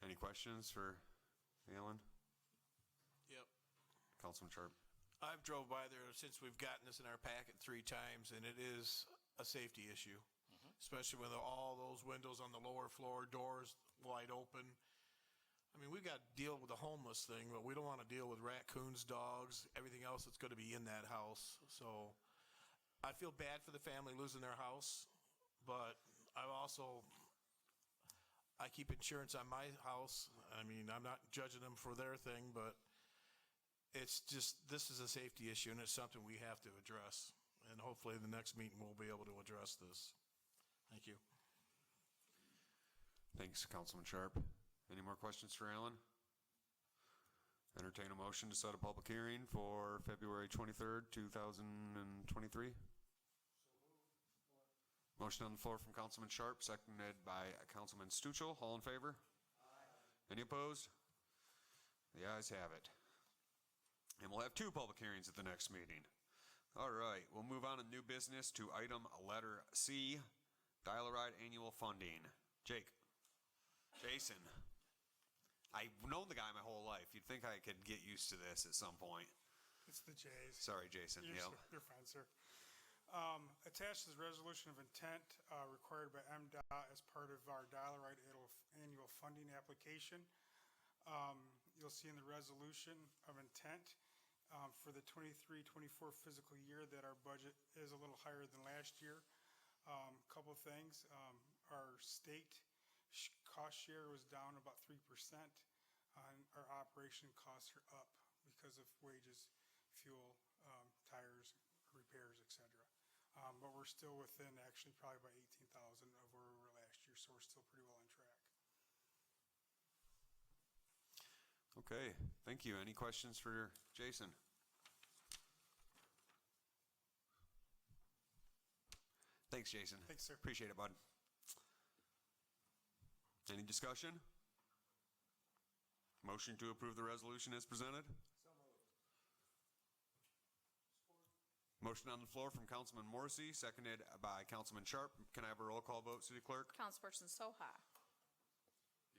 Any questions for Alan? Yep. Councilman Sharp? I've drove by there since we've gotten this in our packet 3 times, and it is a safety issue, especially with all those windows on the lower floor, doors wide open. I mean, we've got to deal with the homeless thing, but we don't want to deal with raccoons, dogs, everything else that's going to be in that house. So I feel bad for the family losing their house, but I keep insurance on my house. I mean, I'm not judging them for their thing, but it's just, this is a safety issue, and it's something we have to address. And hopefully the next meeting we'll be able to address this. Thank you. Thanks, Councilman Sharp. Any more questions for Alan? Entertain a motion to set a public hearing for February 23rd, 2023. Motion on the floor from Councilman Sharp, seconded by Councilman Stuchel. All in favor? Aye. Any opposed? The ayes have it. And we'll have 2 public hearings at the next meeting. All right, we'll move on to new business to item letter C, Dial-A-Ride annual funding. Jake. Jason. I've known the guy my whole life. You'd think I could get used to this at some point. It's the J's. Sorry, Jason. Yep. You're fine, sir. Attached is resolution of intent required by MDOT as part of our Dial-A-Ride annual funding application. You'll see in the resolution of intent for the 23-24 fiscal year that our budget is a little higher than last year. Couple of things. Our state cost share was down about 3%. Our operation costs are up because of wages, fuel, tires, repairs, etc. But we're still within actually probably about 18,000 of where we were last year, so we're still pretty well on track. Okay, thank you. Any questions for Jason? Thanks, Jason. Thanks, sir. Appreciate it, bud. Any discussion? Motion to approve the resolution as presented? Motion on the floor from Councilman Morrissey, seconded by Councilman Sharp. Can I have a roll call vote, City Clerk? Councilperson Soha.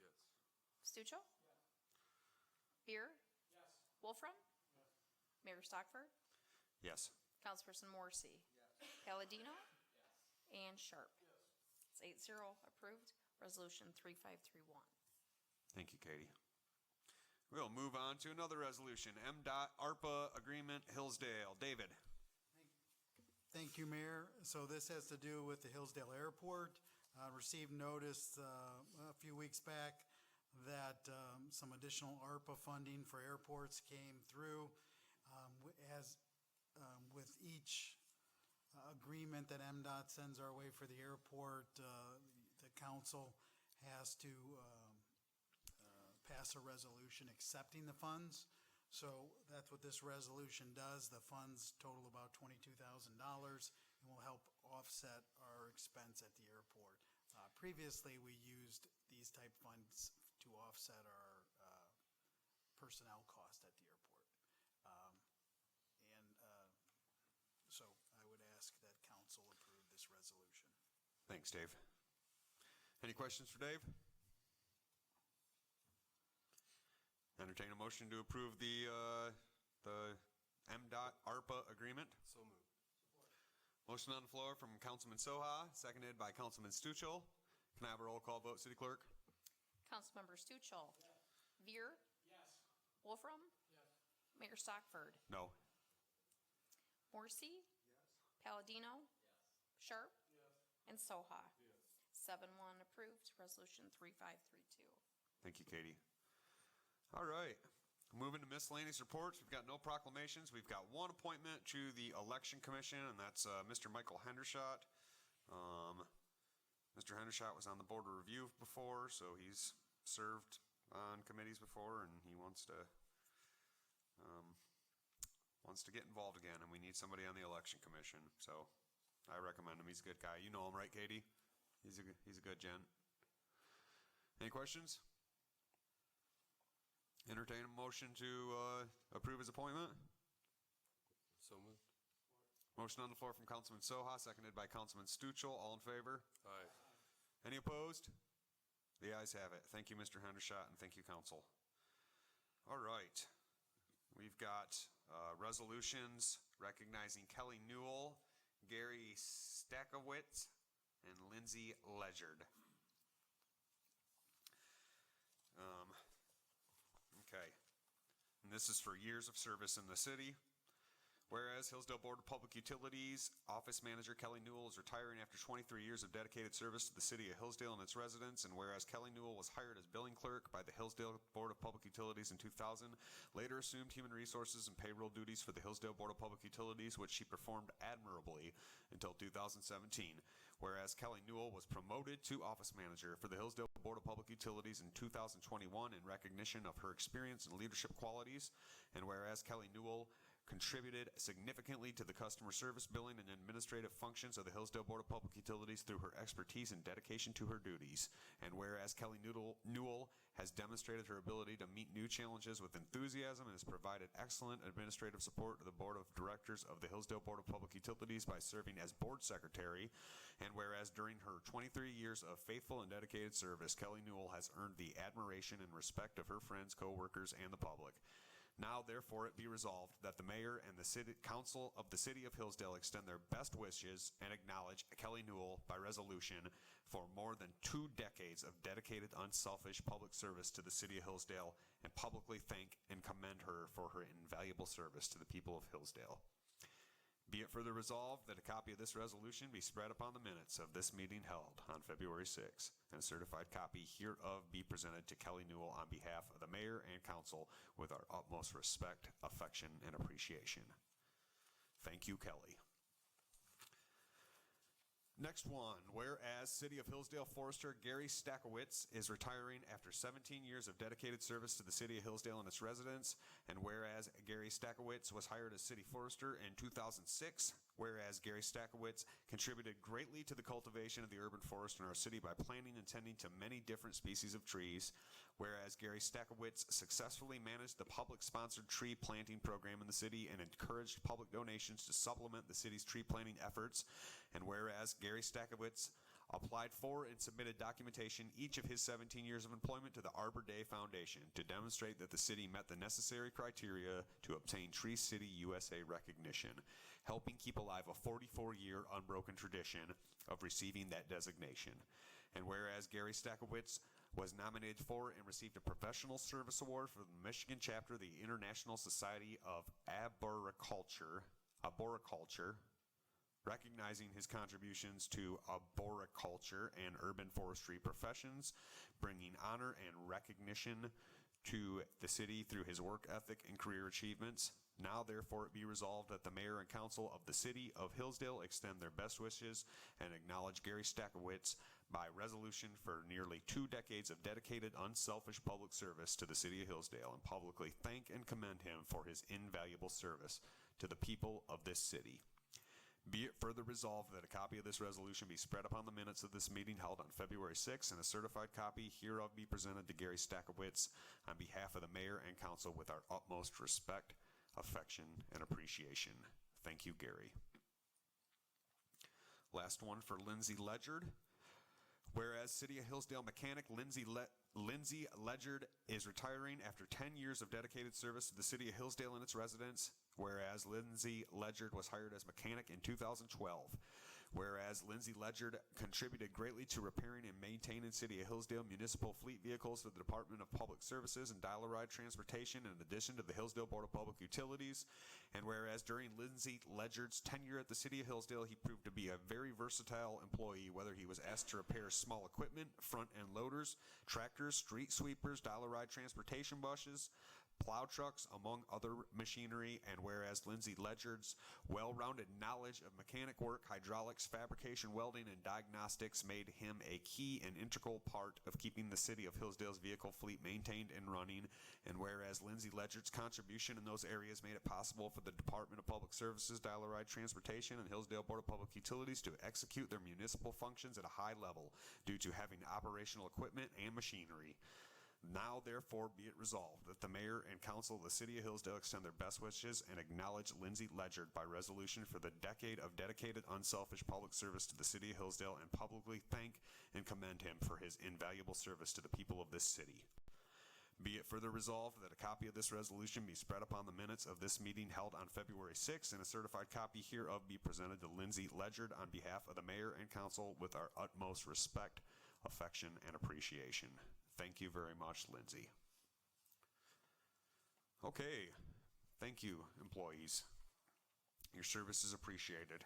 Yes. Stuchel? Beer? Yes. Wolfram? Mayor Stockford? Yes. Councilperson Morrissey? Palladino? And Sharp? It's 8-0 approved. Resolution 3531. Thank you, Katie. We'll move on to another resolution, MDOT ARPA Agreement Hillsdale. David. Thank you, Mayor. So this has to do with the Hillsdale Airport. Received notice a few weeks back that some additional ARPA funding for airports came through. With each agreement that MDOT sends our way for the airport, the council has to pass a resolution accepting the funds. So that's what this resolution does. The funds total about $22,000 and will help offset our expense at the airport. Previously, we used these type funds to offset our personnel cost at the airport. So I would ask that council approve this resolution. Thanks, Dave. Any questions for Dave? Entertain a motion to approve the MDOT ARPA agreement. So moved. Motion on the floor from Councilman Soha, seconded by Councilman Stuchel. Can I have a roll call vote, City Clerk? Councilmember Stuchel. Veer? Yes. Wolfram? Yes. Mayor Stockford? No. Morrissey? Palladino? Sharp? And Soha? 7-1 approved. Resolution 3532. Thank you, Katie. All right. Moving to miscellaneous reports. We've got no proclamations. We've got one appointment to the Election Commission, and that's Mr. Michael Hendershot. Mr. Hendershot was on the Board of Review before, so he's served on committees before, and he wants to get involved again, and we need somebody on the Election Commission. So I recommend him. He's a good guy. You know him, right, Katie? He's a good gent. Any questions? Entertain a motion to approve his appointment. So moved. Motion on the floor from Councilman Soha, seconded by Councilman Stuchel. All in favor? Aye. Any opposed? The ayes have it. Thank you, Mr. Hendershot, and thank you, Council. All right. we've got resolutions recognizing Kelly Newell, Gary Stakowitz, and Lindsay Ledgerd. Okay. And this is for years of service in the city. Whereas Hillsdale Board of Public Utilities Office Manager Kelly Newell is retiring after 23 years of dedicated service to the city of Hillsdale and its residents, and whereas Kelly Newell was hired as billing clerk by the Hillsdale Board of Public Utilities in 2000, later assumed human resources and payroll duties for the Hillsdale Board of Public Utilities, which she performed admirably until 2017. Whereas Kelly Newell was promoted to office manager for the Hillsdale Board of Public Utilities in 2021 in recognition of her experience and leadership qualities, and whereas Kelly Newell contributed significantly to the customer service, billing, and administrative functions of the Hillsdale Board of Public Utilities through her expertise and dedication to her duties. And whereas Kelly Newell has demonstrated her ability to meet new challenges with enthusiasm and has provided excellent administrative support to the Board of Directors of the Hillsdale Board of Public Utilities by serving as board secretary, and whereas during her 23 years of faithful and dedicated service, Kelly Newell has earned the admiration and respect of her friends, co-workers, and the public. Now, therefore, it be resolved that the mayor and the city council of the city of Hillsdale extend their best wishes and acknowledge Kelly Newell by resolution for more than 2 decades of dedicated, unselfish public service to the city of Hillsdale, and publicly thank and commend her for her invaluable service to the people of Hillsdale. Be it further resolved that a copy of this resolution be spread upon the minutes of this meeting held on February 6, and a certified copy hereof be presented to Kelly Newell on behalf of the mayor and council with our utmost respect, affection, and appreciation. Thank you, Kelly. Next one, whereas City of Hillsdale Forester Gary Stakowitz is retiring after 17 years of dedicated service to the City of Hillsdale and its residents, and whereas Gary Stakowitz was hired as City Forester in 2006, whereas Gary Stakowitz contributed greatly to the cultivation of the urban forest in our city by planting and tending to many different species of trees, whereas Gary Stakowitz successfully managed the public-sponsored tree planting program in the city and encouraged public donations to supplement the city's tree planting efforts, and whereas Gary Stakowitz applied for and submitted documentation each of his 17 years of employment to the Arbor Day Foundation to demonstrate that the city met the necessary criteria to obtain Tree City USA recognition, helping keep alive a 44-year unbroken tradition of receiving that designation. And whereas Gary Stakowitz was nominated for and received a Professional Service Award from the Michigan chapter of the International Society of Arboriculture, recognizing his contributions to arboriculture and urban forestry professions, bringing honor and recognition to the city through his work ethic and career achievements. Now, therefore, it be resolved that the mayor and council of the city of Hillsdale extend their best wishes and acknowledge Gary Stakowitz by resolution for nearly 2 decades of dedicated, unselfish public service to the city of Hillsdale, and publicly thank and commend him for his invaluable service to the people of this city. Be it further resolved that a copy of this resolution be spread upon the minutes of this meeting held on February 6, and a certified copy hereof be presented to Gary Stakowitz on behalf of the mayor and council with our utmost respect, affection, and appreciation. Thank you, Gary. Last one for Lindsay Ledgerd. Whereas City of Hillsdale mechanic Lindsay Ledgerd is retiring after 10 years of dedicated service to the City of Hillsdale and its residents, whereas Lindsay Ledgerd was hired as mechanic in 2012. Whereas Lindsay Ledgerd contributed greatly to repairing and maintaining City of Hillsdale municipal fleet vehicles for the Department of Public Services and dial-a-ride transportation in addition to the Hillsdale Board of Public Utilities. And whereas during Lindsay Ledgerd's tenure at the City of Hillsdale, he proved to be a very versatile employee, whether he was asked to repair small equipment, front-end loaders, tractors, street sweepers, dial-a-ride transportation buses, plow trucks, among other machinery. And whereas Lindsay Ledgerd's well-rounded knowledge of mechanic work, hydraulics, fabrication, welding, and diagnostics made him a key and integral part of keeping the City of Hillsdale's vehicle fleet maintained and running. And whereas Lindsay Ledgerd's contribution in those areas made it possible for the Department of Public Services, dial-a-ride transportation, and Hillsdale Board of Public Utilities to execute their municipal functions at a high level due to having operational equipment and machinery. Now, therefore, be it resolved that the mayor and council of the City of Hillsdale extend their best wishes and acknowledge Lindsay Ledgerd by resolution for the decade of dedicated, unselfish public service to the City of Hillsdale, and publicly thank and commend him for his invaluable service to the people of this city. Be it further resolved that a copy of this resolution be spread upon the minutes of this meeting held on February 6th, and a certified copy hereof be presented to Lindsay Ledgerd on behalf of the mayor and council with our utmost respect, affection, and appreciation. Thank you very much, Lindsay. Okay, thank you, employees. Your service is appreciated.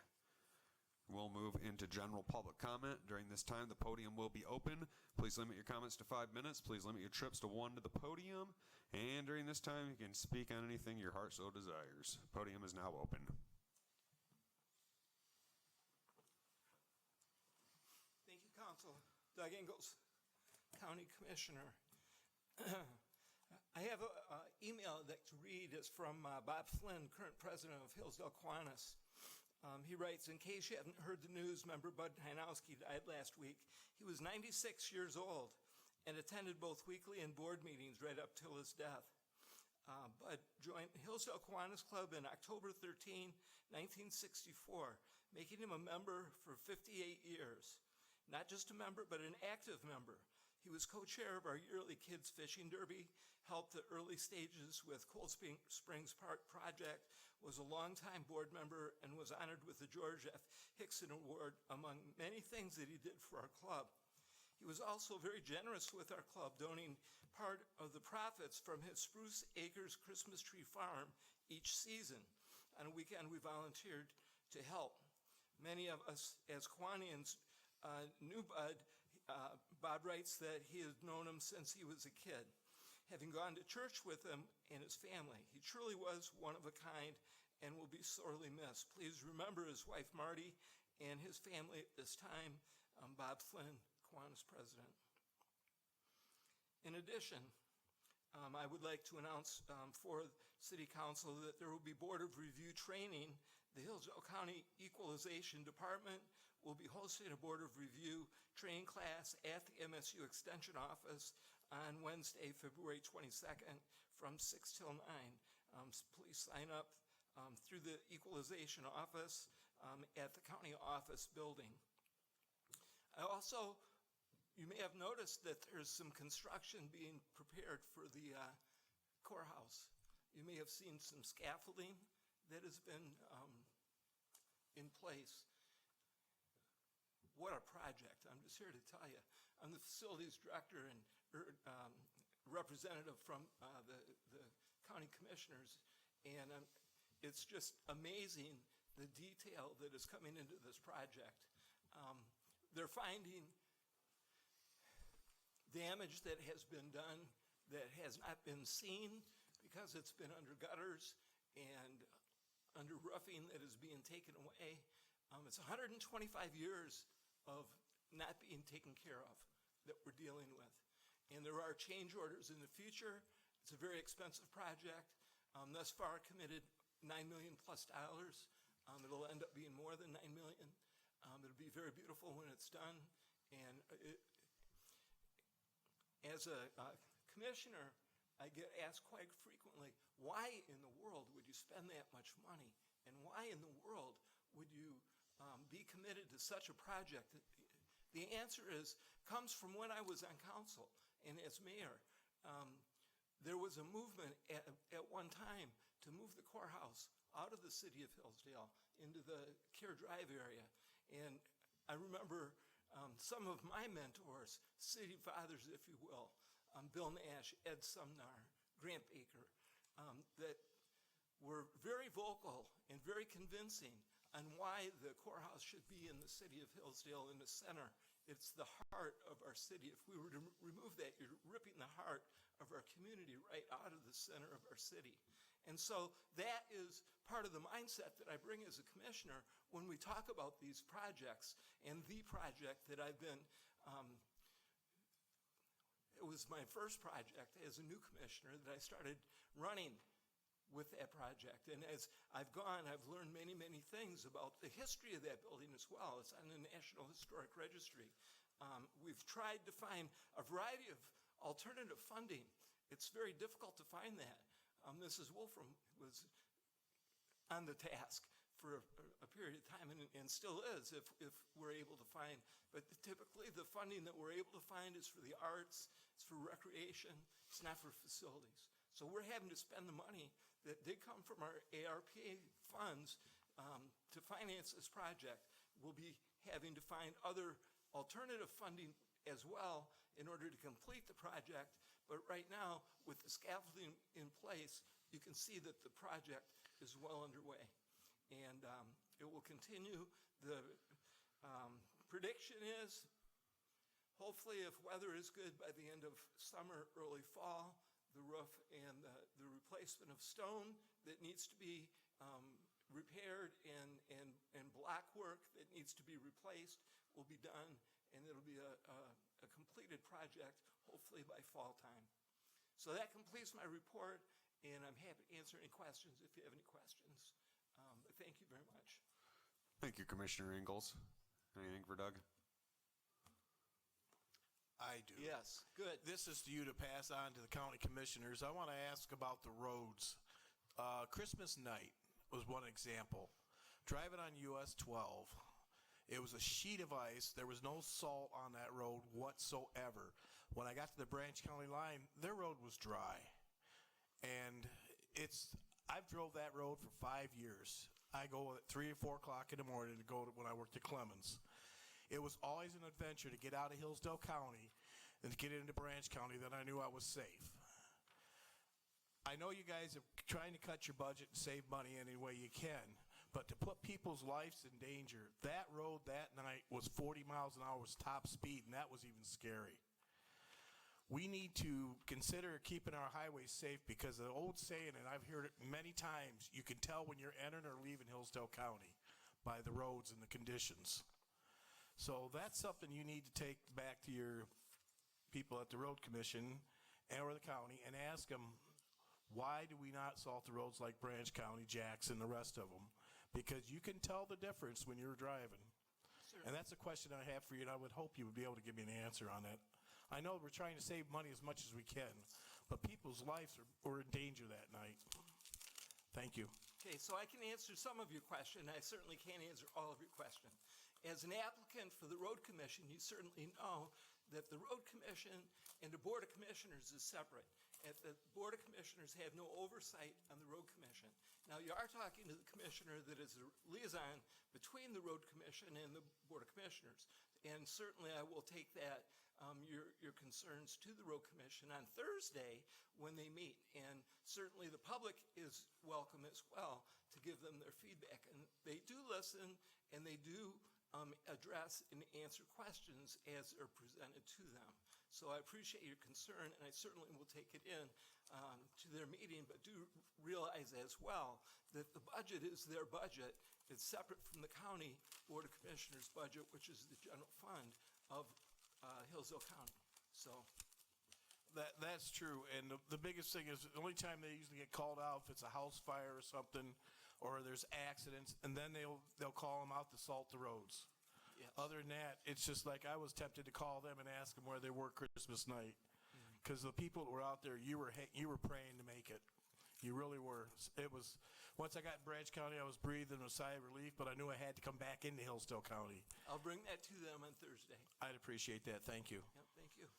We'll move into general public comment. During this time, the podium will be open. Please limit your comments to 5 minutes. Please limit your trips to 1 to the podium. And during this time, you can speak on anything your heart so desires. Podium is now open. Thank you, Council. Doug Ingles, County Commissioner. I have an email that to read. It's from Bob Flynn, current president of Hillsdale Kiwanis. He writes, in case you haven't heard the news, member Bud Heinowski died last week. He was 96 years old and attended both weekly and board meetings right up till his death. Bud joined Hillsdale Kiwanis Club in October 13, 1964, making him a member for 58 years. Not just a member, but an active member. He was co-chair of our yearly Kids Fishing Derby, helped the early stages with Cold Springs Park project, was a longtime board member, and was honored with the George F. Hickson Award, among many things that he did for our club. He was also very generous with our club, donating part of the profits from his Spruce Acres Christmas tree farm each season. On a weekend, we volunteered to help. Many of us as Kiwanians knew Bud. Bob writes that he has known him since he was a kid, having gone to church with him and his family. He truly was one of a kind and will be sorely missed. Please remember his wife, Marty, and his family at this time. Bob Flynn, Kiwanis president. In addition, I would like to announce for City Council that there will be Board of Review training. The Hillsdale County Equalization Department will be hosting a Board of Review training class at the MSU Extension Office on Wednesday, February 22nd from 6 till 9. Please sign up through the Equalization Office at the county office building. Also, you may have noticed that there's some construction being prepared for the courthouse. You may have seen some scaffolding that has been in place. What a project. I'm just here to tell you. I'm the facilities director and representative from the county commissioners, and it's just amazing the detail that is coming into this project. They're finding damage that has been done that has not been seen because it's been under gutters and under roofing that is being taken away. It's 125 years of not being taken care of that we're dealing with. And there are change orders in the future. It's a very expensive project. Thus far committed $9 million plus. It'll end up being more than $9 million. It'll be very beautiful when it's done. And as a commissioner, I get asked quite frequently, why in the world would you spend that much money? And why in the world would you be committed to such a project? The answer comes from when I was on council and as mayor. There was a movement at one time to move the courthouse out of the city of Hillsdale into the Care Drive area. And I remember some of my mentors, city fathers, if you will, Bill Nash, Ed Sumnar, Grant Baker, that were very vocal and very convincing on why the courthouse should be in the city of Hillsdale in the center. It's the heart of our city. If we were to remove that, you're ripping the heart of our community right out of the center of our city. And so that is part of the mindset that I bring as a commissioner when we talk about these projects. And the project that I've been, it was my first project as a new commissioner that I started running with that project. And as I've gone, I've learned many, many things about the history of that building as well. It's on the National Historic Registry. We've tried to find a variety of alternative funding. It's very difficult to find that. Mrs. Wolfram was on the task for a period of time, and and still is if we're able to find. But typically, the funding that we're able to find is for the arts, it's for recreation, it's not for facilities. So we're having to spend the money that did come from our ARPA funds to finance this project. We'll be having to find other alternative funding as well in order to complete the project. But right now, with the scaffolding in place, you can see that the project is well underway. And it will continue. The prediction is, hopefully, if weather is good by the end of summer, early fall, the roof and the replacement of stone that needs to be repaired and block work that needs to be replaced will be done, and it'll be a completed project, hopefully by fall time. So that completes my report, and I'm happy to answer any questions if you have any questions. But thank you very much. Thank you, Commissioner Ingalls. Anything for Doug? I do. Yes, good. This is to you to pass on to the county commissioners. I want to ask about the roads. Christmas night was one example. Driving on US 12, it was a sheet of ice. There was no salt on that road whatsoever. When I got to the Branch County line, their road was dry. And I've drove that road for 5 years. I go at 3 or 4 o'clock in the morning to go to when I worked at Clemens. It was always an adventure to get out of Hillsdale County and to get into Branch County that I knew I was safe. I know you guys are trying to cut your budget and save money any way you can, but to put people's lives in danger, that road that night was 40 miles an hour was top speed, and that was even scary. We need to consider keeping our highways safe because the old saying, and I've heard it many times, you can tell when you're entering or leaving Hillsdale County by the roads and the conditions. So that's something you need to take back to your people at the road commission or the county and ask them, why do we not salt the roads like Branch County, Jackson, the rest of them? Because you can tell the difference when you're driving. Sure. And that's a question I have for you, and I would hope you would be able to give me an answer on that. I know we're trying to save money as much as we can, but people's lives were in danger that night. Thank you. Okay, so I can answer some of your question. I certainly can't answer all of your question. As an applicant for the road commission, you certainly know that the road commission and the board of commissioners is separate. The board of commissioners have no oversight on the road commission. Now, you are talking to the commissioner that is a liaison between the road commission and the board of commissioners. And certainly I will take that, your concerns to the road commission on Thursday when they meet. And certainly the public is welcome as well to give them their feedback. And they do listen and they do address and answer questions as they're presented to them. So I appreciate your concern, and I certainly will take it in to their meeting, but do realize as well that the budget is their budget. It's separate from the county board of commissioners budget, which is the general fund of Hillsdale County. So That's true, and the biggest thing is the only time they usually get called out if it's a house fire or something, or there's accidents, and then they'll call them out to salt the roads. yes. Other than that, it's just like I was tempted to call them and ask them where they were Christmas night, because the people that were out there, you were praying to make it. You really were. It was once I got in Branch County, I was breathing a sigh of relief, but I knew I had to come back into Hillsdale County. I'll bring that to them on Thursday. I'd appreciate that. Thank you. Yep, thank you.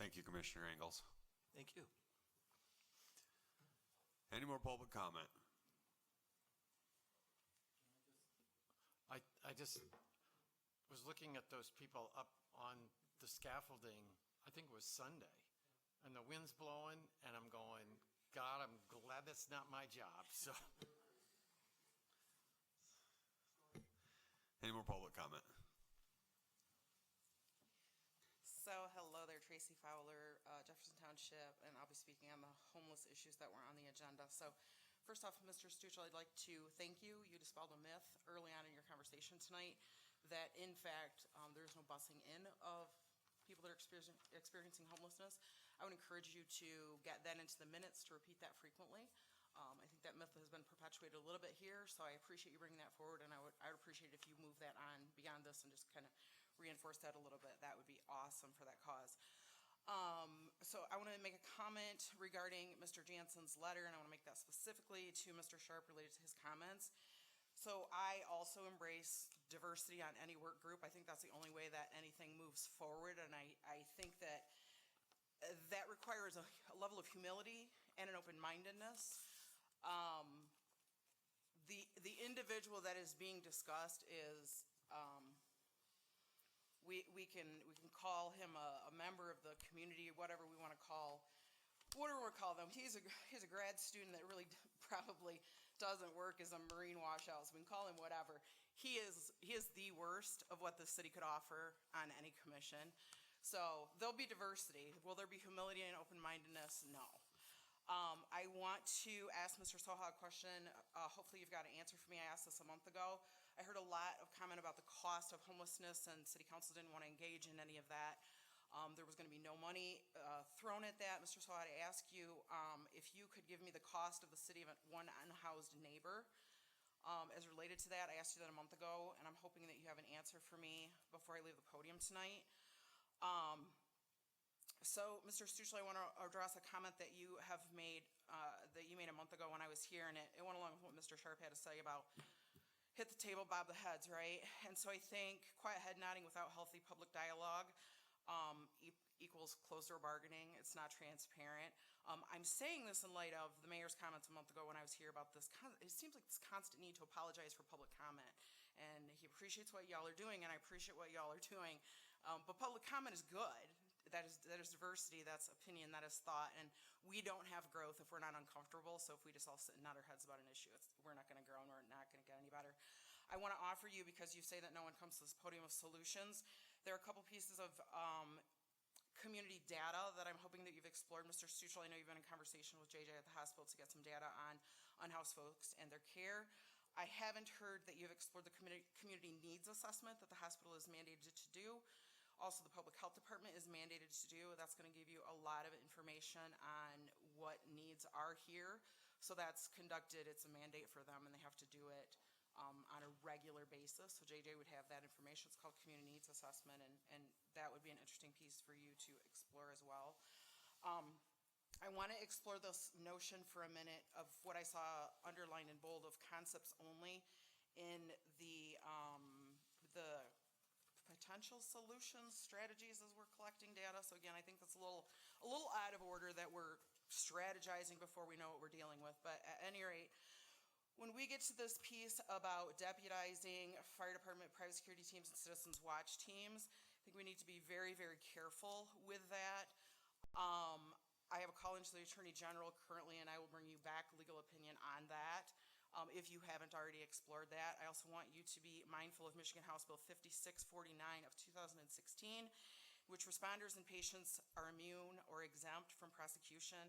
Thank you, Commissioner Ingalls. Thank you. Any more public comment? I just was looking at those people up on the scaffolding, I think it was Sunday, and the wind's blowing, and I'm going, God, I'm glad that's not my job, so. Any more public comment? So, hello there, Tracy Fowler, Jefferson Township, and I'll be speaking on the homeless issues that were on the agenda. So, first off, Mr. Stuchel, I'd like to thank you. You dispelled a myth early on in your conversation tonight that, in fact, there's no busing in of people that are experiencing homelessness. I would encourage you to get that into the minutes to repeat that frequently. I think that myth has been perpetuated a little bit here, so I appreciate you bringing that forward, and I would appreciate if you move that on beyond this and just kind of reinforce that a little bit. That would be awesome for that cause. So I want to make a comment regarding Mr. Jansen's letter, and I want to make that specifically to Mr. Sharp related to his comments. So I I also embrace diversity on any work group. I think that's the only way that anything moves forward, and I think that that requires a level of humility and an open-mindedness. The individual that is being discussed is, we can call him a member of the community, whatever we want to call them. He's a grad student that really probably doesn't work as a Marine washout, so we can call him whatever. He is the worst of what the city could offer on any commission. So there'll be diversity. Will there be humility and open-mindedness? No. I want to ask Mr. Soha a question. Hopefully you've got an answer for me. I asked this a month ago. I heard a lot of comment about the cost of homelessness, and city council didn't want to engage in any of that. There was going to be no money thrown at that. Mr. Soha, I ask you if you could give me the cost of the city of one unhoused neighbor as related to that. I asked you that a month ago, and I'm hoping that you have an answer for me before I leave the podium tonight. So, Mr. Stuchel, I want to address a comment that you have made, that you made a month ago when I was here, and it went along with what Mr. Sharp had to say about hit the table, bob the heads, right? And so I think quiet head nodding without healthy public dialogue equals closed-door bargaining. It's not transparent. I'm saying this in light of the mayor's comments a month ago when I was here about this. It seems like this constant need to apologize for public comment, and he appreciates what y'all are doing, and I appreciate what y'all are doing. But public comment is good. That is diversity, that's opinion, that is thought, and we don't have growth if we're not uncomfortable. So if we just all sit and nod our heads about an issue, we're not going to grow and we're not going to get any better. I want to offer you, because you say that no one comes to this podium with solutions, there are a couple pieces of community data that I'm hoping that you've explored. Mr. Stuchel, I know you've been in conversation with JJ at the hospital to get some data on unhoused folks and their care. I haven't heard that you've explored the community needs assessment that the hospital is mandated to do. Also, the public health department is mandated to do. That's going to give you a lot of information on what needs are here. So that's conducted. It's a mandate for them, and they have to do it on a regular basis. So JJ would have that information. It's called community needs assessment, and that would be an interesting piece for you to explore as well. I want to explore this notion for a minute of what I saw underlined in bold of concepts only in the potential solutions, strategies as we're collecting data. So again, I think that's a little out of order that we're strategizing before we know what we're dealing with. But at any rate, when we get to this piece about deputizing fire department, private security teams, and citizens watch teams, I think we need to be very, very careful with that. I have a call into the Attorney General currently, and I will bring you back legal opinion on that. If you haven't already explored that. I also want you to be mindful of Michigan House Bill 5649 of 2016, which responders and patients are immune or exempt from prosecution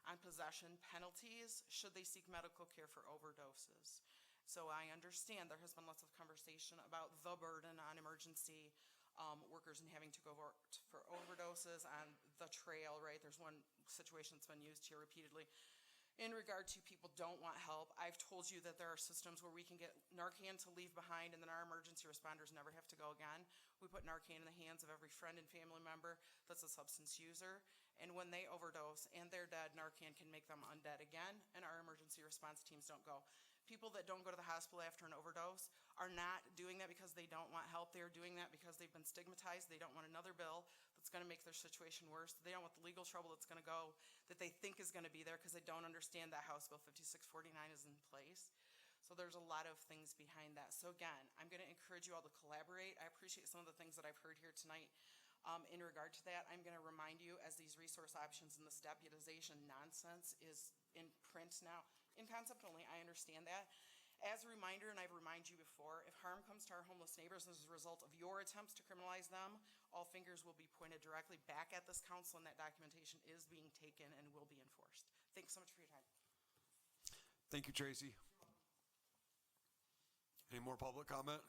on possession penalties should they seek medical care for overdoses. So I understand there has been lots of conversation about the burden on emergency workers and having to go for overdoses on the trail, right? There's one situation that's been used here repeatedly. In regard to people don't want help, I've told you that there are systems where we can get Narcan to leave behind, and then our emergency responders never have to go again. We put Narcan in the hands of every friend and family member that's a substance user, and when they overdose and they're dead, Narcan can make them undead again, and our emergency response teams don't go. People that don't go to the hospital after an overdose are not doing that because they don't want help. They're doing that because they've been stigmatized. They don't want another bill that's going to make their situation worse. They don't want the legal trouble that's going to go that they think is going to be there because they don't understand that House Bill 5649 is in place. So there's a lot of things behind that. So again, I'm going to encourage you all to collaborate. I appreciate some of the things that I've heard here tonight in regard to that. I'm going to remind you, as these resource options and this deputization nonsense is in print now, in concept only, I understand that. As a reminder, and I've reminded you before, if harm comes to our homeless neighbors as a result of your attempts to criminalize them, all fingers will be pointed directly back at this council, and that documentation is being taken and will be enforced. Thanks so much for your time. Thank you, Tracy. Any more public comment?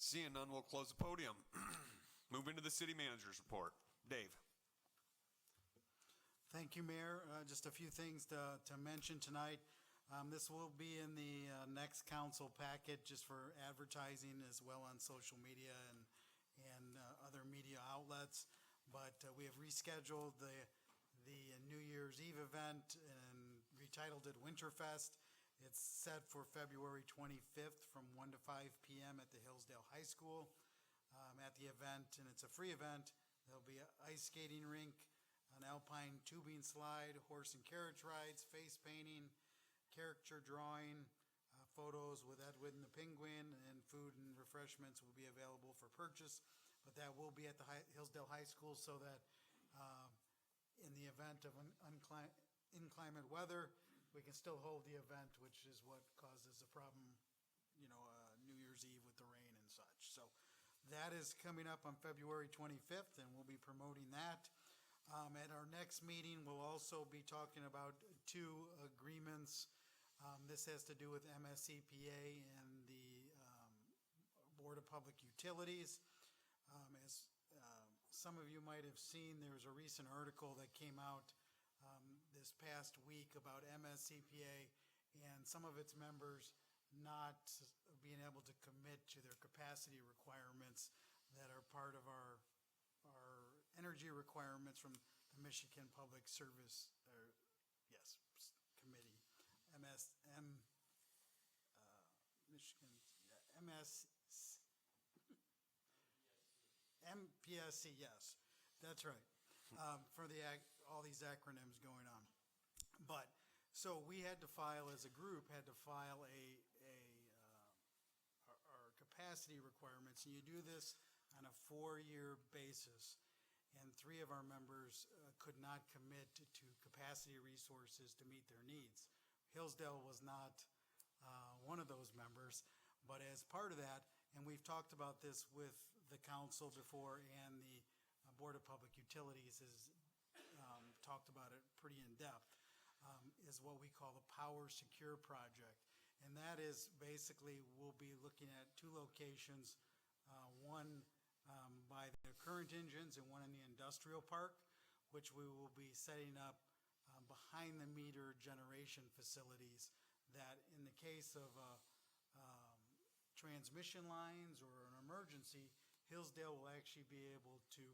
Seeing none, we'll close the podium. Move into the city manager's report. Dave. Thank you, Mayor. Just a few things to mention tonight. This will be in the next council packet just for advertising as well on social media and other media outlets. But we have rescheduled the New Year's Eve event and titled it Winterfest. It's set for February 25th from 1 to 5 p.m. at the Hillsdale High School. At the event, and it's a free event, there'll be an ice skating rink, an alpine tubing slide, horse and carriage rides, face painting, caricature drawing, photos with Edwin the Penguin, and food and refreshments will be available for purchase. But that will be at the Hillsdale High School, so that in the event of inclement weather, we can still hold the event, which is what causes the problem, New Year's Eve with the rain and such. So that is coming up on February 25th, and we'll be promoting that. At our next meeting, we'll also be talking about two agreements. This has to do with MSEPA and the Board of Public Utilities. As some of you might have seen, there was a recent article that came out this past week about MSEPA and some of its members not being able to commit to their capacity requirements that are part of our energy requirements from the Michigan Public Service, Committee, MPSC, yes, that's right, for all these acronyms going on. But, so we had to file, as a group, our capacity requirements, and you do this on a 4-year basis. And 3 of our members could not commit to capacity resources to meet their needs. Hillsdale was not one of those members, but as part of that, and we've talked about this with the council before, and the Board of Public Utilities has talked about it pretty in depth, is what we call the Power Secure Project. And that is basically, we'll be looking at 2 locations, one by the current engines and one in the industrial park, which we will be setting up behind-the-meter generation facilities that, in the case of transmission lines or an emergency, Hillsdale will actually be able to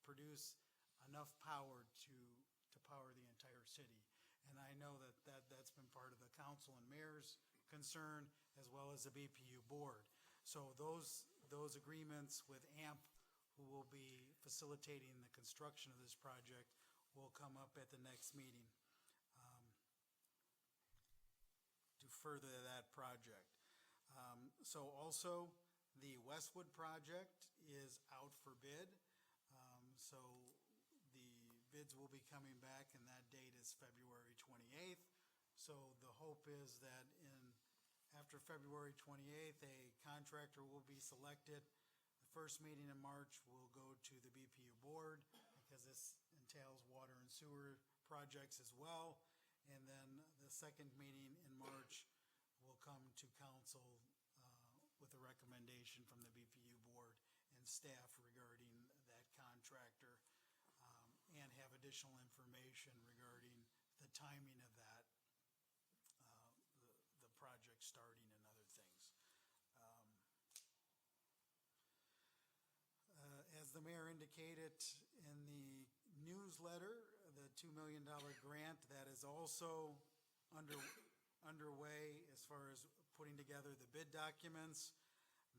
produce enough power to power the entire city. And I know that's been part of the council and mayor's concern, as well as the BPU board. So those agreements with AMP, who will be facilitating the construction of this project, will come up at the next meeting to further that project. So also, the Westwood project is out for bid. So the bids will be coming back, and that date is February 28th. So the hope is that after February 28th, a contractor will be selected. The first meeting in March will go to the BPU board, because this entails water and sewer projects as well. And then the second meeting in March will come to council with a recommendation from the BPU board and staff regarding that contractor, and have additional information regarding the timing of that, the project starting and other things. As the mayor indicated in the newsletter, the $2 million grant that is also underway as far as putting together the bid documents,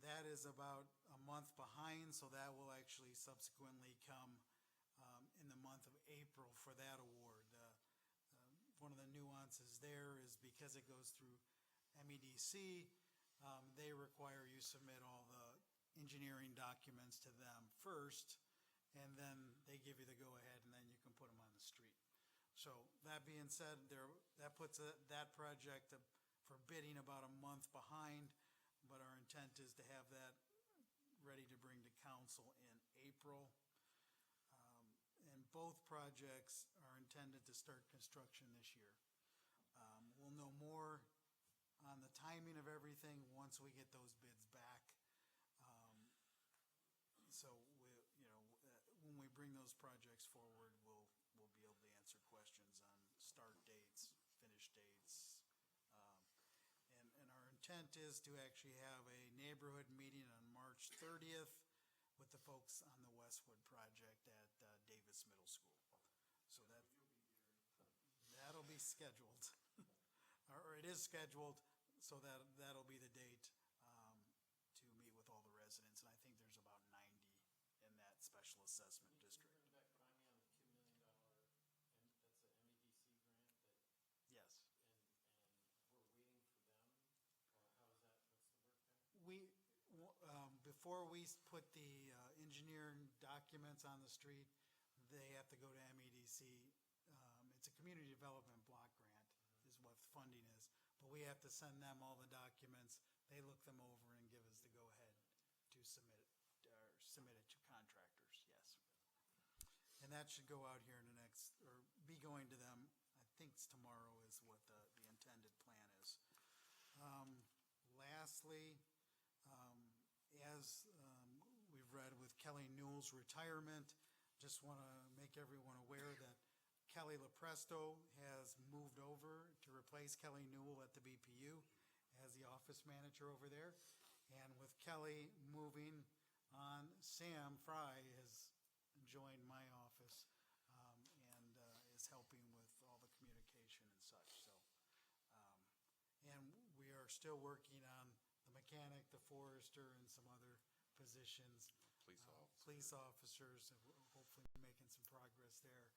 that is about a month behind, so that will actually subsequently come in the month of April for that award. One of the nuances there is because it goes through MEDC, they require you submit all the engineering documents to them first, and then they give you the go-ahead, and then you can put them on the street. So that being said, that puts that project for bidding about a month behind, but our intent is to have that ready to bring to council in April. And both projects are intended to start construction this year. We'll know more on the timing of everything once we get those bids back. So when we bring those projects forward, we'll be able to answer questions on start dates, finish dates. And our intent is to actually have a neighborhood meeting on March 30th with the folks on the Westwood project at Davis Middle School. So that'll be scheduled. is scheduled, so that'll be the date to meet with all the residents. And I think there's about 90 in that special assessment district. Bring back by me on the $2 million, and that's a MEDC grant that, Yes. and we're waiting for them, or how is that, what's the work there? Before we put the engineering documents on the street, they have to go to MEDC. It's a community development block grant is what the funding is. But we have to send them all the documents. They look them over and give us the go-ahead to submit it to contractors, yes. And that should go out here in the next, or be going to them, I think it's tomorrow is what the intended plan is. Lastly, as we've read with Kelly Newell's retirement, just want to make everyone aware that Kelly LaPresto has moved over to replace Kelly Newell at the BPU as the office manager over there. And with Kelly moving on, Sam Fry has joined my office and is helping with all the communication and such. So, and we are still working on the mechanic, the forester, and some other positions. Police officers, and we're hopefully making some progress there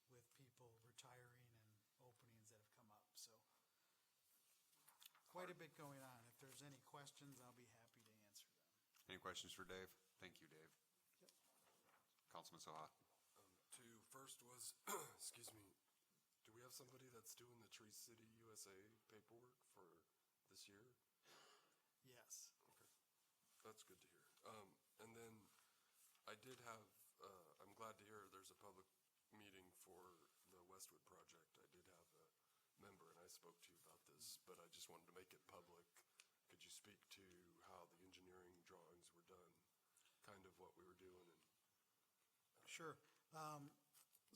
with people retiring and openings that have come up. So quite a bit going on. If there's any questions, I'll be happy to answer them. Any questions for Dave? Thank you, Dave. Yep. Councilman Soha. First was, excuse me, do we have somebody that's doing the Tree City USA paperwork for this year? Yes. Okay, that's good to hear. And then I did have, I'm glad to hear there's a public meeting for the Westwood project. I did have a member, and I spoke to you about this, but I just wanted to make it public. Could you speak to how the engineering drawings were done, kind of what we were doing? And Sure.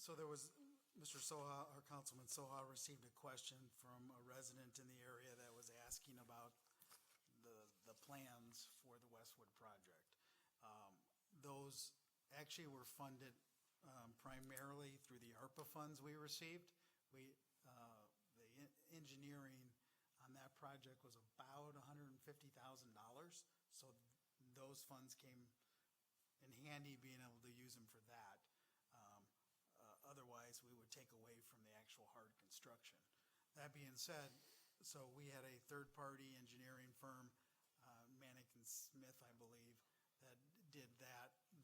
So there was, Mr. Soha, our Councilman Soha received a question from a resident in the area that was asking about the plans for the Westwood project. Those actually were funded primarily through the ARPA funds we received. The engineering on that project was about $150,000. So those funds came in handy being able to use them for that. Otherwise, we would take away from the actual hard construction. That being said, so we had a third-party engineering firm, Manick and Smith, I believe, that did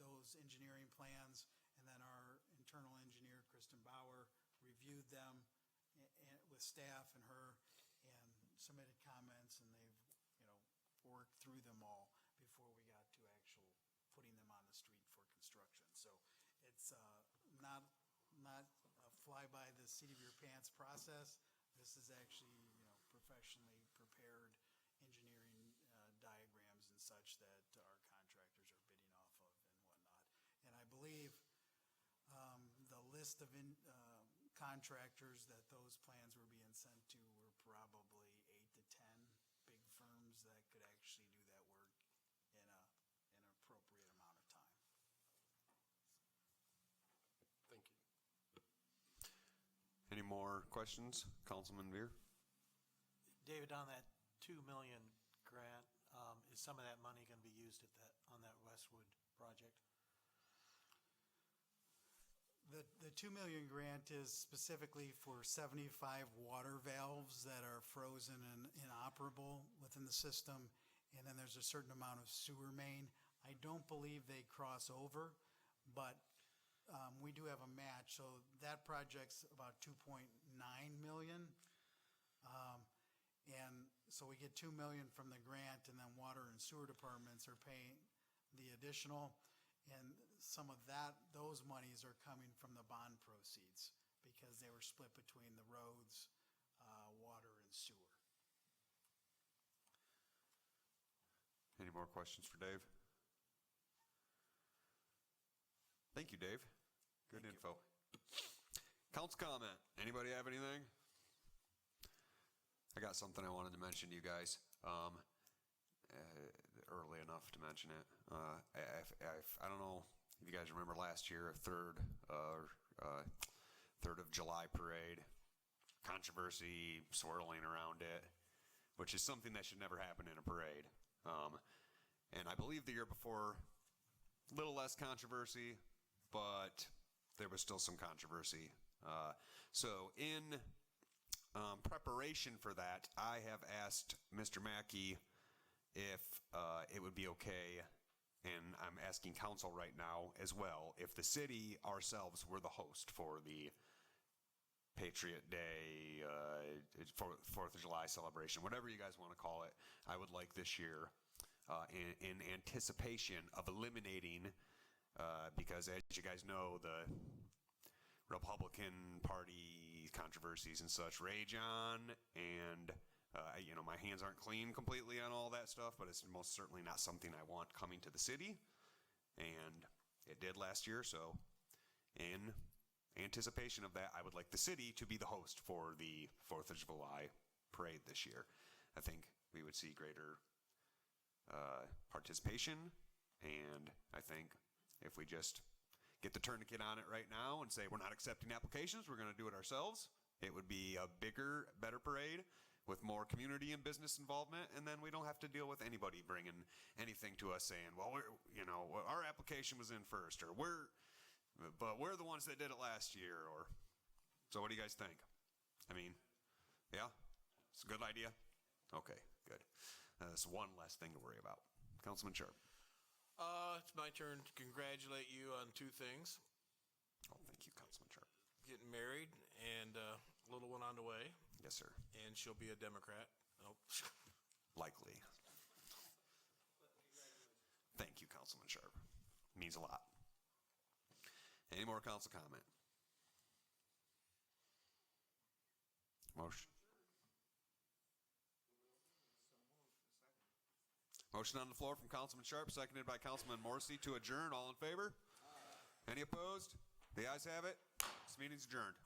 those engineering plans, and then our internal engineer, Kristen Bauer, reviewed them with staff and her, and submitted comments, and they've, worked through them all before we got to actual putting them on the street for construction. So it's not a fly-by-the-seat-of-your-pants process. This is actually, professionally prepared engineering diagrams and such that our contractors are bidding off of and whatnot. And I believe the list of contractors that those plans were being sent to were probably 8 to 10 big firms that could actually do that work in an appropriate amount of time. thank you. Any more questions? Councilman Veer? David, on that $2 million grant, is some of that money going to be used on that Westwood project? The $2 million grant is specifically for 75 water valves that are frozen and inoperable within the system, and then there's a certain amount of sewer main. I don't believe they cross over, but we do have a match, so that project's about $2.9 million. And so we get $2 million from the grant, and then water and sewer departments are paying the additional. And some of those monies are coming from the bond proceeds because they were split between the roads, water, and sewer. Any more questions for Dave? Thank you, Dave. Good info. Council comment. Anybody have anything? I got something I wanted to mention to you guys. Early enough to mention it. I don't know if you guys remember last year, a 3rd of July parade. controversy swirling around it, which is something that should never happen in a parade. And I believe the year before, a little less controversy, but there was still some controversy. So in preparation for that, I have asked Mr. Mackey if it would be okay, and I'm asking council right now as well, if the city ourselves were the host for the Patriot Day, 4th of July celebration, whatever you guys want to call it. I would like this year, in anticipation of eliminating, because as you guys know, the Republican Party controversies and such rage on, and my hands aren't clean completely on all that stuff, but it's most certainly not something I want coming to the city, and it did last year. So in anticipation of that, I would like the city to be the host for the 4th of July parade this year. I think we would see greater participation, and I think if we just get the tourniquet on it right now and say we're not accepting applications, we're going to do it ourselves, it would be a bigger, better parade with more community and business involvement, and then we don't have to deal with anybody bringing anything to us saying, well, our application was in first, or we're the ones that did it last year, or so. What do you guys think? I mean, yeah, it's a good idea. Okay, good. That's one less thing to worry about. Councilman Sharp. It's my turn to congratulate you on two things. Oh, thank you, Councilman Sharp. Getting married and little one on the way. Yes, sir. And she'll be a Democrat. Oh. Likely. Thank you, Councilman Sharp. Means a lot. Any more council comment? Motion. Motion on the floor from Councilman Sharp, seconded by Councilman Morrissey to adjourn. All in favor? Any opposed? The ayes have it. This meeting's adjourned.